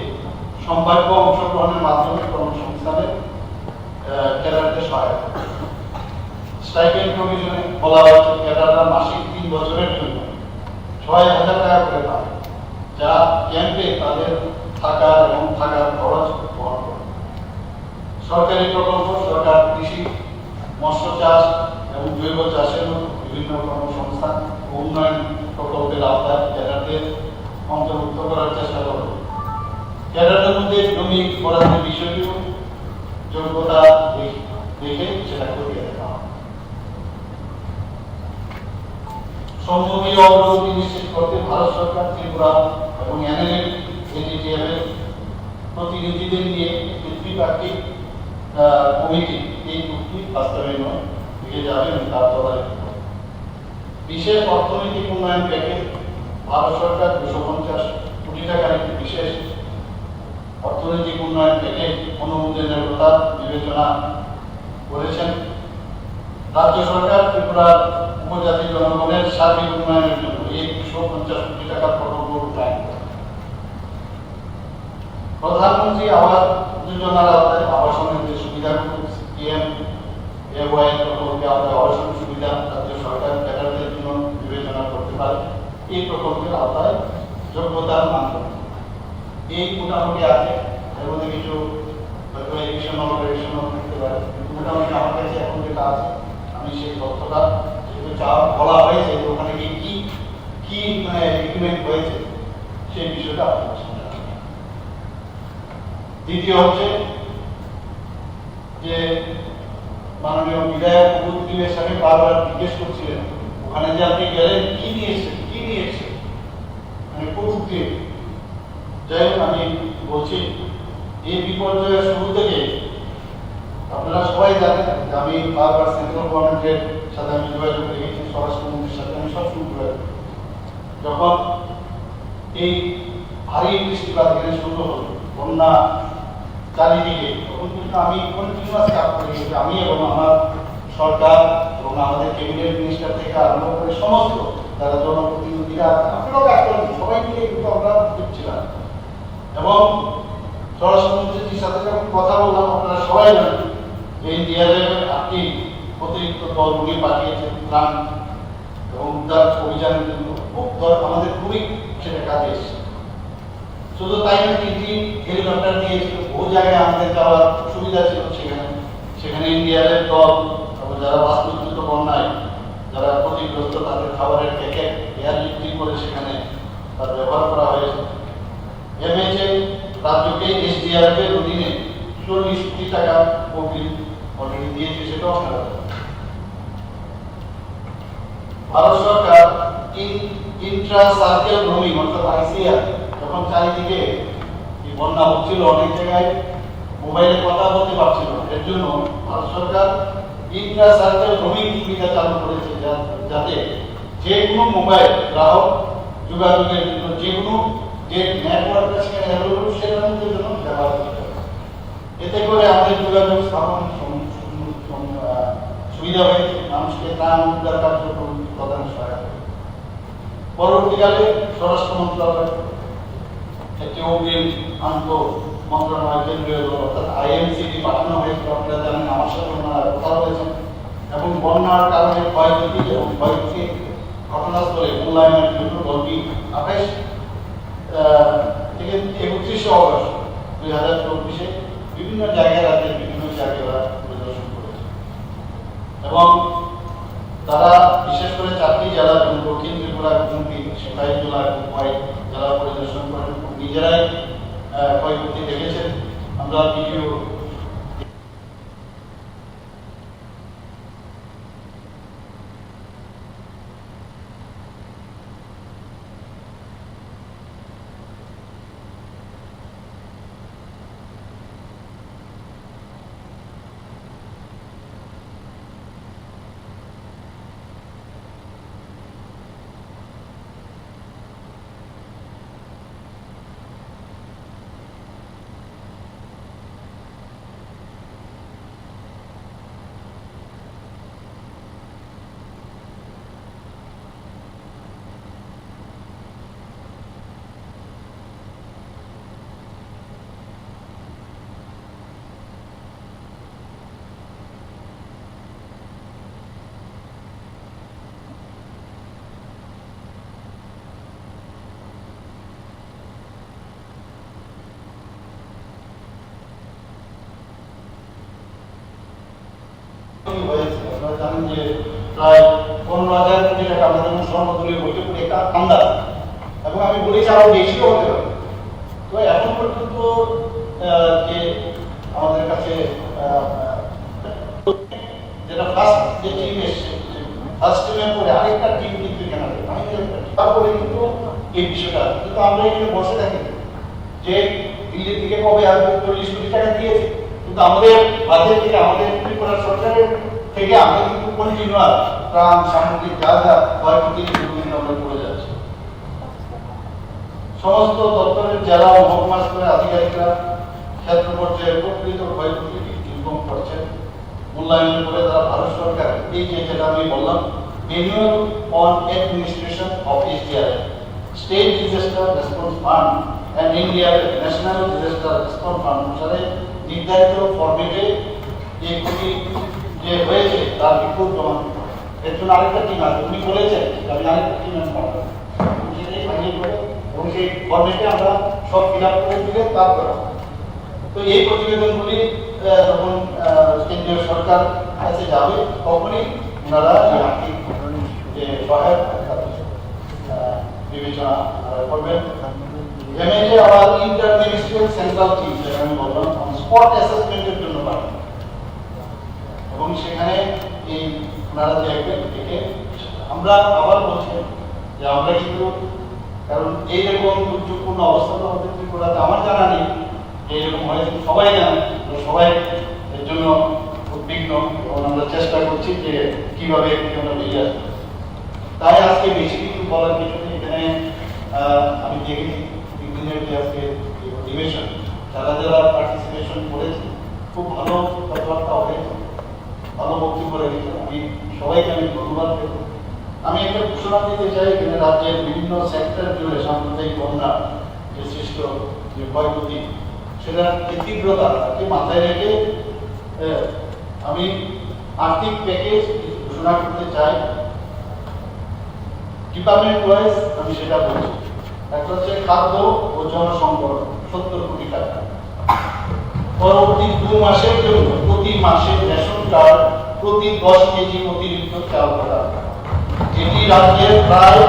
সম্ভাব্য অংশগ্রহণের মাধ্যমে কর্মসংস্থানের ক্যাডারদের সহায়তা। স্টাইপেন্ড প্রভিশনে বলা হয়েছে ক্যাডাররা মাসিক 3 বছরের জন্য 6,000 টাকা করে পাবে, যা ক্যাম্পে তাদের থাকা এবং থাকার খরচ বহন করে। সরকারি প্রকল্প, সরকার কৃষি, মৎস্য চাষ এবং জৈব চাষের মতো বিভিন্ন কর্মসংস্থান ও উন্নয়ন প্রকল্পের আওতায় ক্যাডারদের অন্তর্ভুক্ত করার চেষ্টা করবে। ক্যাডারদের মধ্যে জমি বরাদ্দের বিষয়টিও যোগ্যতা দেখে সেটা করিয়ে দেওয়া হবে। সম্মতি ও অগ্রগতি নিশ্চিত করতে ভারত সরকার ত্রিপুরা এবং এনএলএফ এর প্রতিনিধিদের নিয়ে একটি ত্রিপাক্ষিক কমিটি এই চুক্তি বাস্তবায়নে দিকে যাবে এবং তার তদারকি করবে। বিশেষ অর্থনৈতিক উন্নয়ন প্যাকেজ ভারত সরকার 250 কোটি টাকার একটি বিশেষ অর্থনৈতিক উন্নয়ন প্যাকেজ অনুমোদনের কথা বিবেচনা করেছেন। রাজ্য সরকার ত্রিপুরার উপজাতি জনগণের সার্বিক উন্নয়নের জন্য এই 250 কোটি টাকার প্রকল্প রূপায়ণ করে। প্রধানমন্ত্রী আবাস যোজনার আওতায় আবাসনের যে সুবিধাগুলো পিএম-এ-ওয়াই প্রকল্পে আওতায় আবাসন সুবিধা রাজ্য সরকার ক্যাডারদের জন্য বিবেচনা করতে পারে। এই প্রকল্পের আওতায় যোগ্যতার মানদণ্ড এই মোটামুটি আছে। এর মধ্যে কিছু এডিশনাল থাকতে পারে, কিন্তু মোটামুটি আমার কাছে এখন যেটা আছে আমি সেই তথ্যটা যেহেতু যা বলা হয়েছে ওখানে কি কি মানে এগ্রিমেন্ট হয়েছে সেই বিষয়টা আপনার সামনে রাখবো। দ্বিতীয় হচ্ছে যে মাননীয় বিধায়ক উপদ্বীপের সাথে বারবার জিজ্ঞেস করছিলেন ওখানে যে আপনি গেলেন কি নিয়েছেন মানে উপদ্বীপ। যাই হোক আমি বলছি এই বিপর্যয়ের শুরু থেকে আপনারা সবাই জানেন যে আমি বারবার সেন্ট্রাল গভর্নমেন্টের সাথে আমি যোগাযোগ রেখেছি, স্বরাষ্ট্রমন্ত্রীর সাথে আমি সবসময় যোগাযোগ। যখন এই ভারী বৃষ্টিপাত এখানে শুরু হলো, বন্যা চারিদিকে, তখন কিন্তু আমি কন্টিনিউয়াস কাজ করে গেছি। আমি এবং আমার সরকার এবং আমাদের ক্যাবিনেট মিনিস্টার থেকে আরম্ভ করে সমস্ত যারা জনপ্রতিনিধিরা আপনারাও কাজ করেন, সবাই মিলে কিন্তু আমরা দেখছিলাম। এবং স্বরাষ্ট্রমন্ত্রীর সাথে যখন কথা বললাম আপনারা সবাই জানেন যে এনডিআরএফ আপনি অতিরিক্ত দল উনি পাঠিয়েছেন ত্রাণ এবং উদ্ধার অভিযানের জন্য আমাদের খুবই সেটা কাজে এসেছে। শুধু তাই না, তিনটি হেলিকপ্টার দিয়েছিল, বহু জায়গায় আমাদের যাওয়ার সুবিধা ছিল সেখানে এনডিআরএফ দল এবং যারা বাস্তুচ্যুত বন্যায় যারা ক্ষতিগ্রস্ত তাদের খাবারের প্যাকেট এয়ার লিফটিং করে সেখানে তার ব্যবহার করা হয়েছে। এমএচএ রাজ্যকে এসডিআরএফ এর অধীনে 40 কোটি টাকা অগ্রিম অলরেডি দিয়েছে, সেটাও আপনারা ভারত সরকার ইন্ট্রা সার্কেল রোমিং অর্থাৎ আইসিআর যখন চারিদিকে বন্যা হচ্ছিল অনেক জায়গায় মোবাইলে কথা বলতে পারছিল, এর জন্য ভারত সরকার ইন্ট্রা সার্কেল রোমিং সুবিধা চালু করেছে যাতে যে কোনো মোবাইল গ্রাহক যোগাযোগের জন্য যে কোনো যে নেটওয়ার্ক সেখানে অ্যাভেলেবল সেটার জন্য ব্যবহার করতে হবে। এতে করে আমাদের যোগাযোগ স্থাপন সুবিধা হয়েছে, মানুষকে ত্রাণ উদ্ধার কার্যক্রম প্রদানে সহায়তা। পরবর্তীকালে স্বরাষ্ট্র মন্ত্রণালয় একটি অগ্রিম আন্ত মন্ত্রণালয় কেন্দ্রীয় দল অর্থাৎ আইএমসিটি পাঠানো হয়েছিল। আপনারা জানেন, আমার সাথে ওনারা কথা বলেছেন এবং বন্যার কারণে ক্ষয়ক্ষতি এবং ক্ষয়ক্ষতি ঘটনাস্থলে মূল্যায়নের জন্য দলটি 28 থেকে 31 অগস্ট 2024 বিভিন্ন জায়গায় রাজ্যের বিভিন্ন জায়গায় ওরা পরিদর্শন করেছে এবং তারা বিশেষ করে 4টি জেলা দক্ষিণ ত্রিপুরা, গুমতি, সিপাহীজলা এবং খোয়াই জেলা পরিদর্শন করেন, নিজেরাই ক্ষয়ক্ষতি দেখেছেন। আমরা ভিডিও হয়েছে। আপনারা জানেন যে প্রায় 15,000 কোটি টাকা আমাদের সর্বদলীয় বৈঠকে একটা আন্দাজ, এবং আমি বলেছি আরো বেশিও হতে পারে। তো এখন পর্যন্ত যে আমাদের কাছে যেটা ফার্স্ট যে টিম এসছে, ফার্স্ট টিমের পরে আরেকটা টিম কিন্তু এখানে আসবে, তারপরে কিন্তু এই বিষয়টা, কিন্তু আমরা এখানে বসে থাকি যে দিল্লি থেকে কবে আসবে, 40 কোটি টাকা দিয়েছে, কিন্তু আমাদের বাজেট থেকে, আমাদের ত্রিপুরা সরকারের থেকে আমরা কিন্তু কন্টিনিউয়াস ত্রাণ সামগ্রিক যা যা ক্ষয়ক্ষতির বিভিন্ন আমরা করে যাচ্ছি। সমস্ত দপ্তরের জেলা ও মহকুমা স্তরের আধিকারিকরা ক্ষেত্র পর্যায়ে প্রকৃত ক্ষয়ক্ষতি ইনফর্ম করছেন। মূল্যায়নের পরে তারা ভারত সরকার এই যে যেটা আমি বললাম, manual on administration of SDRF, state disaster response fund and ইন্ডিয়ার ন্যাশনাল ডিজাস্টার রেসপন্স ফান্ড অনুসারে নির্ধারিত ফরম্যাটে যে ক্ষতি যে হয়েছে তার রিপোর্ট জমা দিতে হবে। এর জন্য আরেকটা টিম আছে, উনি বলেছেন আমি আরেকটা টিম পাঠাবো, সেটাই ফাইনাল করে এবং সেই ফরম্যাটে আমরা সব ফিল আপ করে দিলে তারপরে। তো এই প্রতিবেদনগুলি যখন কেন্দ্রীয় সরকার কাছে যাবে তখনই ওনারা এই আর্থিক যে সহায়তা বিবেচনা করবেন। এমএলএ আবার ইন্টার মিনিস্ট্রিয়াল সেন্ট্রাল টিম, যেটা আমি বললাম, স্পট অ্যাসেসমেন্টের জন্য পাঠান এবং সেখানে এই ওনারা দেখবেন দেখে। আমরা আবার বলছি যে আমরা কিন্তু, কারণ এইরকম দুর্যোগপূর্ণ অবস্থা তো আমাদের ত্রিপুরাতে আমার জানা নেই, এইরকম হয়েছে সবাই জানে, সবাই এর জন্য উদ্বিগ্ন এবং আমরা চেষ্টা করছি যে কিভাবে আমরা বেরিয়ে আসবো। তাই আজকে বেশি কিছু বলার কিছু নেই। এখানে আমি দেখেছি দিনের যে আজকে অধিবেশন, যারা যারা পার্টিসিপেশন করেছে খুব ভালো কথাবার্তা হয়েছে, ভালো বক্তব্য রেখেছে। আমি সবাইকে আমি ধন্যবাদ দেব। আমি একটা ঘোষণা দিতে চাই, এখানে রাজ্যের বিভিন্ন সেক্টর জুড়ে সাম্প্রদায়িক বন্যা যে সৃষ্ট যে ক্ষয়ক্ষতি, সেটার যে তীব্রতাকে মাথায় রেখে আমি আর্থিক প্যাকেজ ঘোষণা করতে চাই। ডিপার্টমেন্ট ওয়াইজ আমি সেটা বলছি। একটা হচ্ছে খাদ্য ও জনসংকট 70 কোটি টাকা, পরবর্তী 2 মাসের জন্য প্রতি মাসে রেশন কার্ড প্রতি 10 কেজি অতিরিক্ত চাল করা, যেটি রাজ্যের প্রায়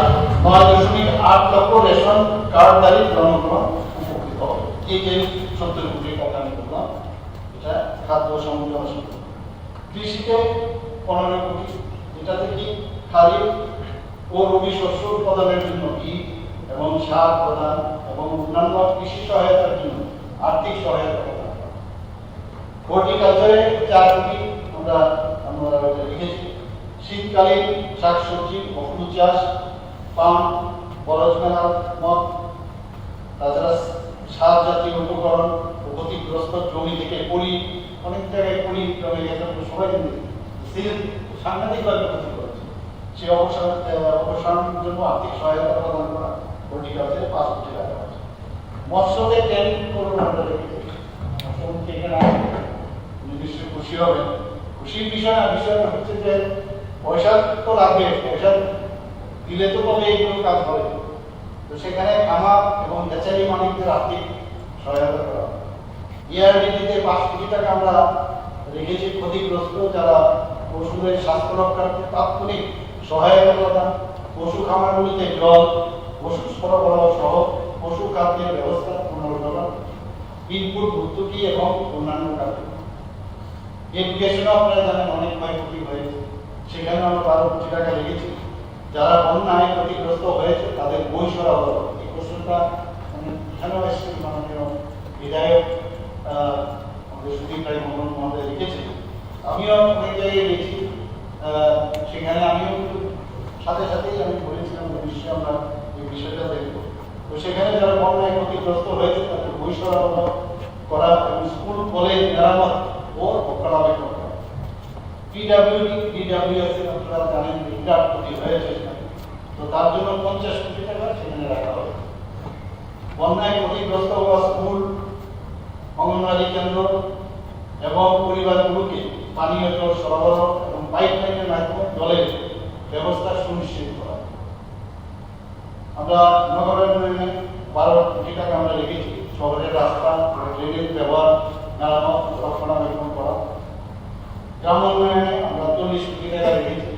9.8 লক্ষ রেশন কার্ডধারী জনগণ উপকৃত হবে। এই যে 70 কোটি টাকা আমি বললাম, এটা খাদ্য সংযোজন। কৃষিতে 15 কোটি, এটাতে কি খারিফ ও রবি শস্য উৎপাদনের জন্য বীজ এবং সার প্রদান এবং অন্যান্য কৃষি সহায়তার জন্য আর্থিক সহায়তা প্রদান। হর্টিকালচারে 4 কোটি আমরা লিখেছি। শীতকালীন শাকসবজি ও ফুল চাষ, পান, বরজ মেলা, মদ, তাছাড়া সার জাতীয় উপকরণ ও ক্ষতিগ্রস্ত জমি থেকে পলি, অনেক জায়গায় পলি জমে গেছে, সবাই জানি সাংঘাতিকভাবে ক্ষতি করেছে। সে অবসানের জন্য আর্থিক সহায়তা প্রদান করা, হর্টিকালচারে 5 কোটি টাকা আছে। মৎস্যতে 10 করোড় আমরা রেখেছি। নিশ্চয়ই খুশি হবে। খুশির বিষয় হচ্ছে যে পয়সা তো লাগবে, পয়সা দিলে তো তবে এইগুলো কাজ হবে। তো সেখানে খামার এবং বেচারি মালিকদের আর্থিক সহায়তা করা। ERDP-তে 5 কোটি টাকা আমরা রেখেছি। ক্ষতিগ্রস্ত যারা পশুদের স্বাস্থ্য রক্ষার্থে তাৎক্ষণিক সহায়তা প্রদান, পশু খামারগুলিতে জল, পশু সরবরাহ সহ পশু খাদ্যের ব্যবস্থা পুনরুদ্ধার, ইনপুট ভর্তুকি এবং অন্যান্য কাজ। এডুকেশনও আপনারা জানেন অনেক ক্ষয়ক্ষতি হয়েছে, সেখানে আমরা 12 কোটি টাকা লেগেছি। যারা বন্যায় ক্ষতিগ্রস্ত হয়েছে তাদের বই সরবরাহ, এই প্রশ্নটা এখানেও এসেছে, মাননীয় বিধায়ক আমাদের সুদীপ রায় মোহন মহোদয় লিখেছে, আমিও অনেক জায়গায় গেছি, সেখানে আমিও সাথে সাথেই আমি বলেছিলাম যে নিশ্চয়ই আমরা এই বিষয়টা দেখব। তো সেখানে যারা বন্যায় ক্ষতিগ্রস্ত হয়েছে তাদের বই সরবরাহ করা এবং স্কুল কলেজ মেরামত ও রক্ষণাবেক্ষণ করা। PWD-DWS আপনারা জানেন বিরাট ক্ষতি হয়েছে, তো তার জন্য 50 কোটি টাকা সেখানে রাখা হবে। বন্যায় ক্ষতিগ্রস্ত হওয়া স্কুল, অঙ্গনওয়াড়ি কেন্দ্র এবং পরিবারগুলোকে পানীয় জল সরবরাহ এবং পাইপলাইনের মাধ্যমে জলের ব্যবস্থা সুনিশ্চিত করা। আমরা নগরের উন্নয়নে 12 কোটি টাকা আমরা রেখেছি। শহরের রাস্তা, ড্রেনেজ ব্যবহার, মেরামত, রক্ষণাবেক্ষণ করা। গ্রাম উন্নয়নে আমরা 40 কোটি টাকা রেখেছি।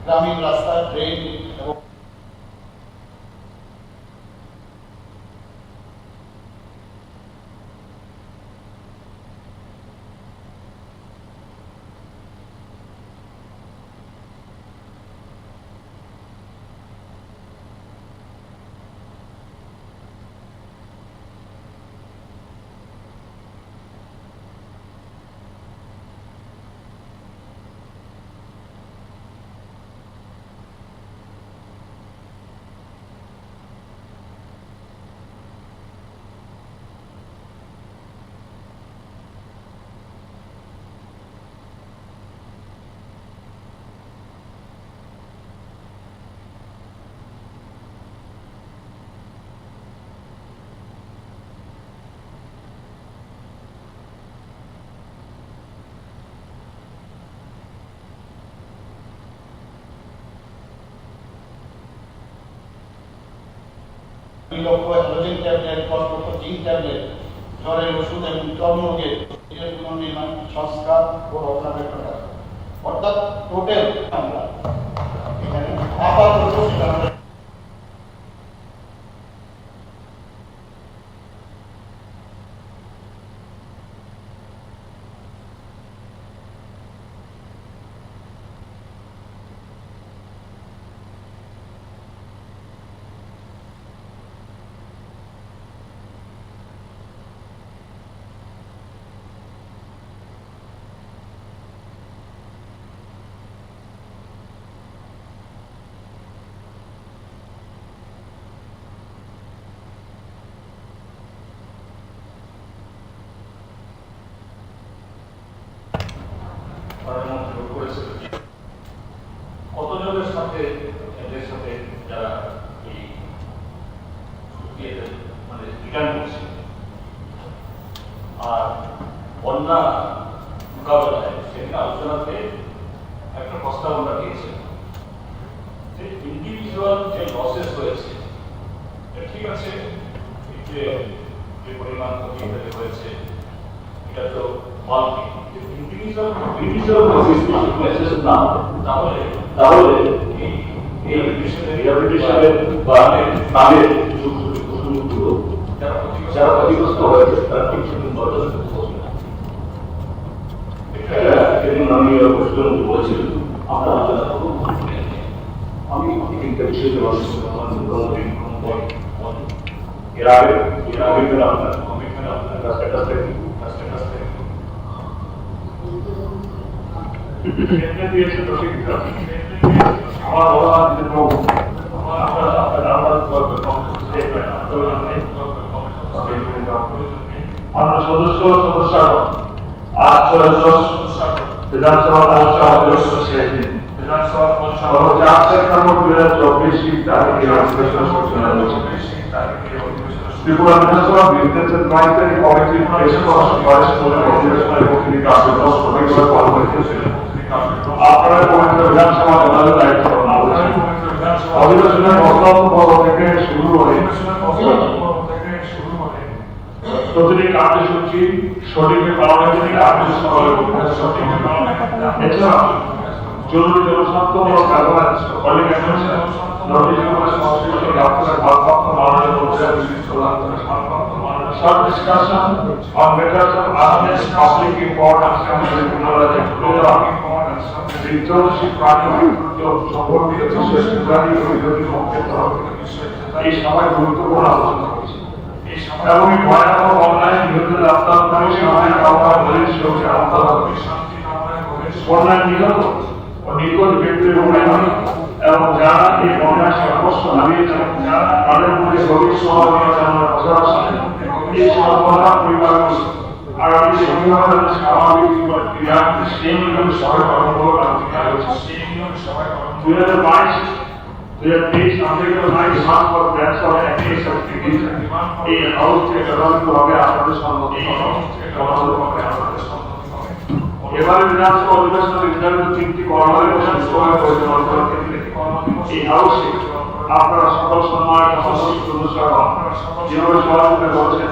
গ্রামীণ রাস্তা, ড্রেন এবং 2 লক্ষ হ্যালোজেন ট্যাবলেট, 10 লক্ষ জিঙ্ক ট্যাবলেট, জ্বরের ওষুধ এবং চর্মরোগের পুনর্নির্মাণ সংস্কার ও রক্ষণাবেক্ষণ কাজ। অর্থাৎ টোটাল আমরা এখানে আপাতত সেটা আমরা প্রধানমন্ত্রী যোগ করেছিল যে কতজনের সাথে এদের সাথে যারা এই ইয়েতে মানে রিটার্ন করছে আর বন্যা মোকাবেলায় সেদিন আলোচনাতে একটা প্রস্তাব আমরা দিয়েছিলাম যে ইন্ডিভিজুয়াল যে লসেস হয়েছে ঠিক আছে, যে পরিমাণ ক্ষতি হয়েছে এটা তো মাল্টি তাহলে এই রিহ্যাবিলিটেশনের বা তাদের যারা ক্ষতিগ্রস্ত হয়েছে তারা ঠিক আমি বলেছিলাম আমরা আলোচনা করবো। আমি তিনটা বিষয় এর আগে আপনার কমিটমেন্ট আপনার কাছে আমার সদস্য বিধানসভা ত্রিপুরা বিধানসভা বিদ্যুতের মাইকের কমিটির আপনারা পবিত্র বিধানসভা নেওয়ার দায়িত্ব অধিবেশনের প্রথম থেকে শুরু হয়ে প্রতিটি কার্যসূচি সঠিকভাবে পালনের জন্য এছাড়া জরুরি জনস্বার্থমূলক কাজ Short discussion on matters of honest public importance and dictatorship সম্পর্কিত এই সভায় গুরুত্বপূর্ণ আলোচনা করেছে এবং এই ভয়াবহ বন্যায় নিহত রাস্তার সামাজিক আহ্বান বন্যায় নিহত ও নিখোঁজ ব্যক্তির মূল্যায়ন এবং যারা এই বন্যায় সর্বস্ব হারিয়েছেন তাদের মধ্যে গভীর সহযোগিতা জানানোর পাশাপাশি এই সর্বদা পরিবারগুলো আগামী সংবিধানের স্বাভাবিক জীবন ক্রিয়া সেই নিয়মে সবাই কর্মমূলক আলোচনা হয়েছে। 2022 আন্তর্জাতিক মাস পর ব্যাংক সহ একই সার্টিফিকেট এই হাউস থেকে তদারকিভাবে আপনাদের সম্মতি এবারে বিধানসভা অধিবেশনে নির্ধারিত 3টি কর্মসূচি সুষ্ঠুভাবে পরিচালনা করার ক্ষেত্রে এই হাউসে আপনারা সকল সম্মানিত সদস্যরা যেভাবে সহযোগিতা করছেন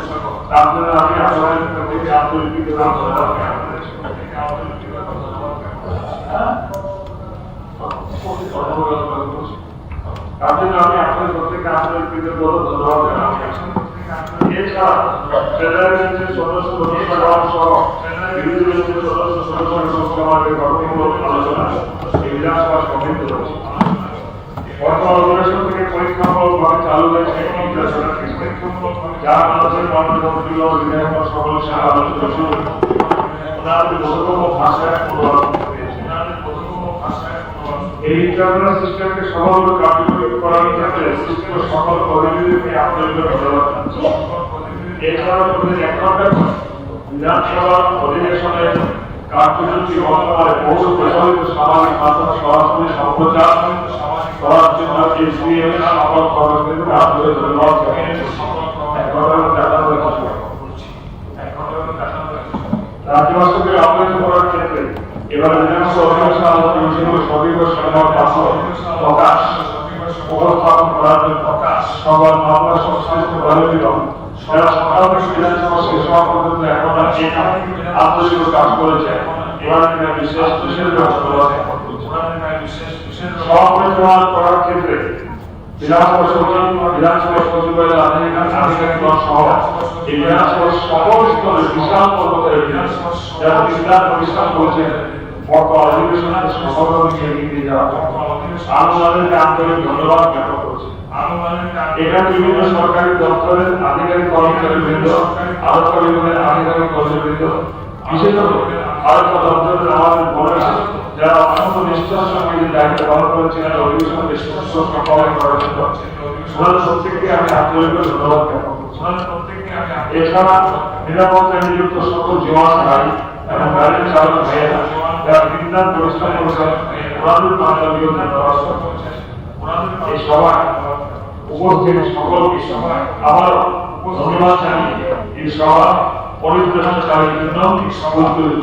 তার জন্য আমি আপনাদের থেকে আন্তরিক কৃতজ্ঞতা তার জন্য আমি আপনাদের প্রত্যেককে আন্তরিক কৃতজ্ঞতা ধন্যবাদ জানাচ্ছি। এছাড়া ফেডারেশনের সদস্য সহ বিরোধী সদস্যের গঠনমূলক আলোচনা এই বিধানসভা সমিতি রয়েছে। বর্তমান অধিবেশন থেকে পরীক্ষামূলকভাবে চালু হয়েছে যার মানুষের মানবী বিধায়ক সকল আলোচনা শুরু ওনাদের বোধগম্য ভাষায় অনুবাদ এই ইন্টারনাল সিস্টেমকে সফলভাবে কার্যকরী করার ক্ষেত্রে সৃষ্ট সকল কর্মীদেরকে আপনাদের ধন্যবাদ জানাচ্ছি। এছাড়াও প্রতি 1 ঘন্টা বিধানসভা অধিবেশনের কার্যসূচি বর্তমানে বহু প্রচলিত সামাজিক মাধ্যম সরাসরি সম্প্রচার করার জন্য এসবিএম এর সকল কর্মকর্তাদের আন্তরিক ধন্যবাদ জানাচ্ছি। রাজ্যবাসীকে আপ্যায়ন করার ক্ষেত্রে এবার বিধানসভা অধিবেশন আলোচনা বিষয়গুলো সবিবর সংবাদ প্রকাশ উপস্থাপন করার জন্য সংবাদ মামলা সংস্থা দলের যারা সকাল থেকে বিধানসভা শেষ হওয়া পর্যন্ত এখন আন্তরিক কাজ করেছে বিশেষ সপরিচালনা করার ক্ষেত্রে বিধানসভা সচিবালয়ের আধিকারিকগণ সহ এই বিধানসভার সকল স্তরের বিশাল কর্মচারী যারা বিধান প্রতিষ্ঠান করেছেন বর্তমান অধিবেশনে সকলকে এগিয়ে যাওয়া আমাদেরকে আন্তরিক ধন্যবাদ জ্ঞাপন করছি। এখানে বিভিন্ন সরকারি দপ্তরের আধিকারিক কর্মচারীবৃন্দ, আরক্ষা বিভাগের আধিকারিক কর্মচারীবৃন্দ, বিশেষত আরক্ষা দপ্তরের আমাদের বোনেরা যারা অত্যন্ত নিষ্ঠার সঙ্গে এই দায়িত্ব পালন করেছেন অধিবেশনকে সুস্থ পালন করার জন্য ওনাদের প্রত্যেককে আমি আন্তরিক ধন্যবাদ জ্ঞাপন করছি। এছাড়া নিরাপত্তা নিযুক্ত সকল জওয়ান ভাই এবং গাড়ির চালক ভাইয়েরা যারা বিজ্ঞান পরিশ্রম করেছেন ওনাদের মানবীয় ধন্যবাদ করছেন। এই সভায় উপস্থিত সকলকে আবারও ধন্যবাদ জানিয়ে এই সভা পরিচালনার জন্য ফুলতলি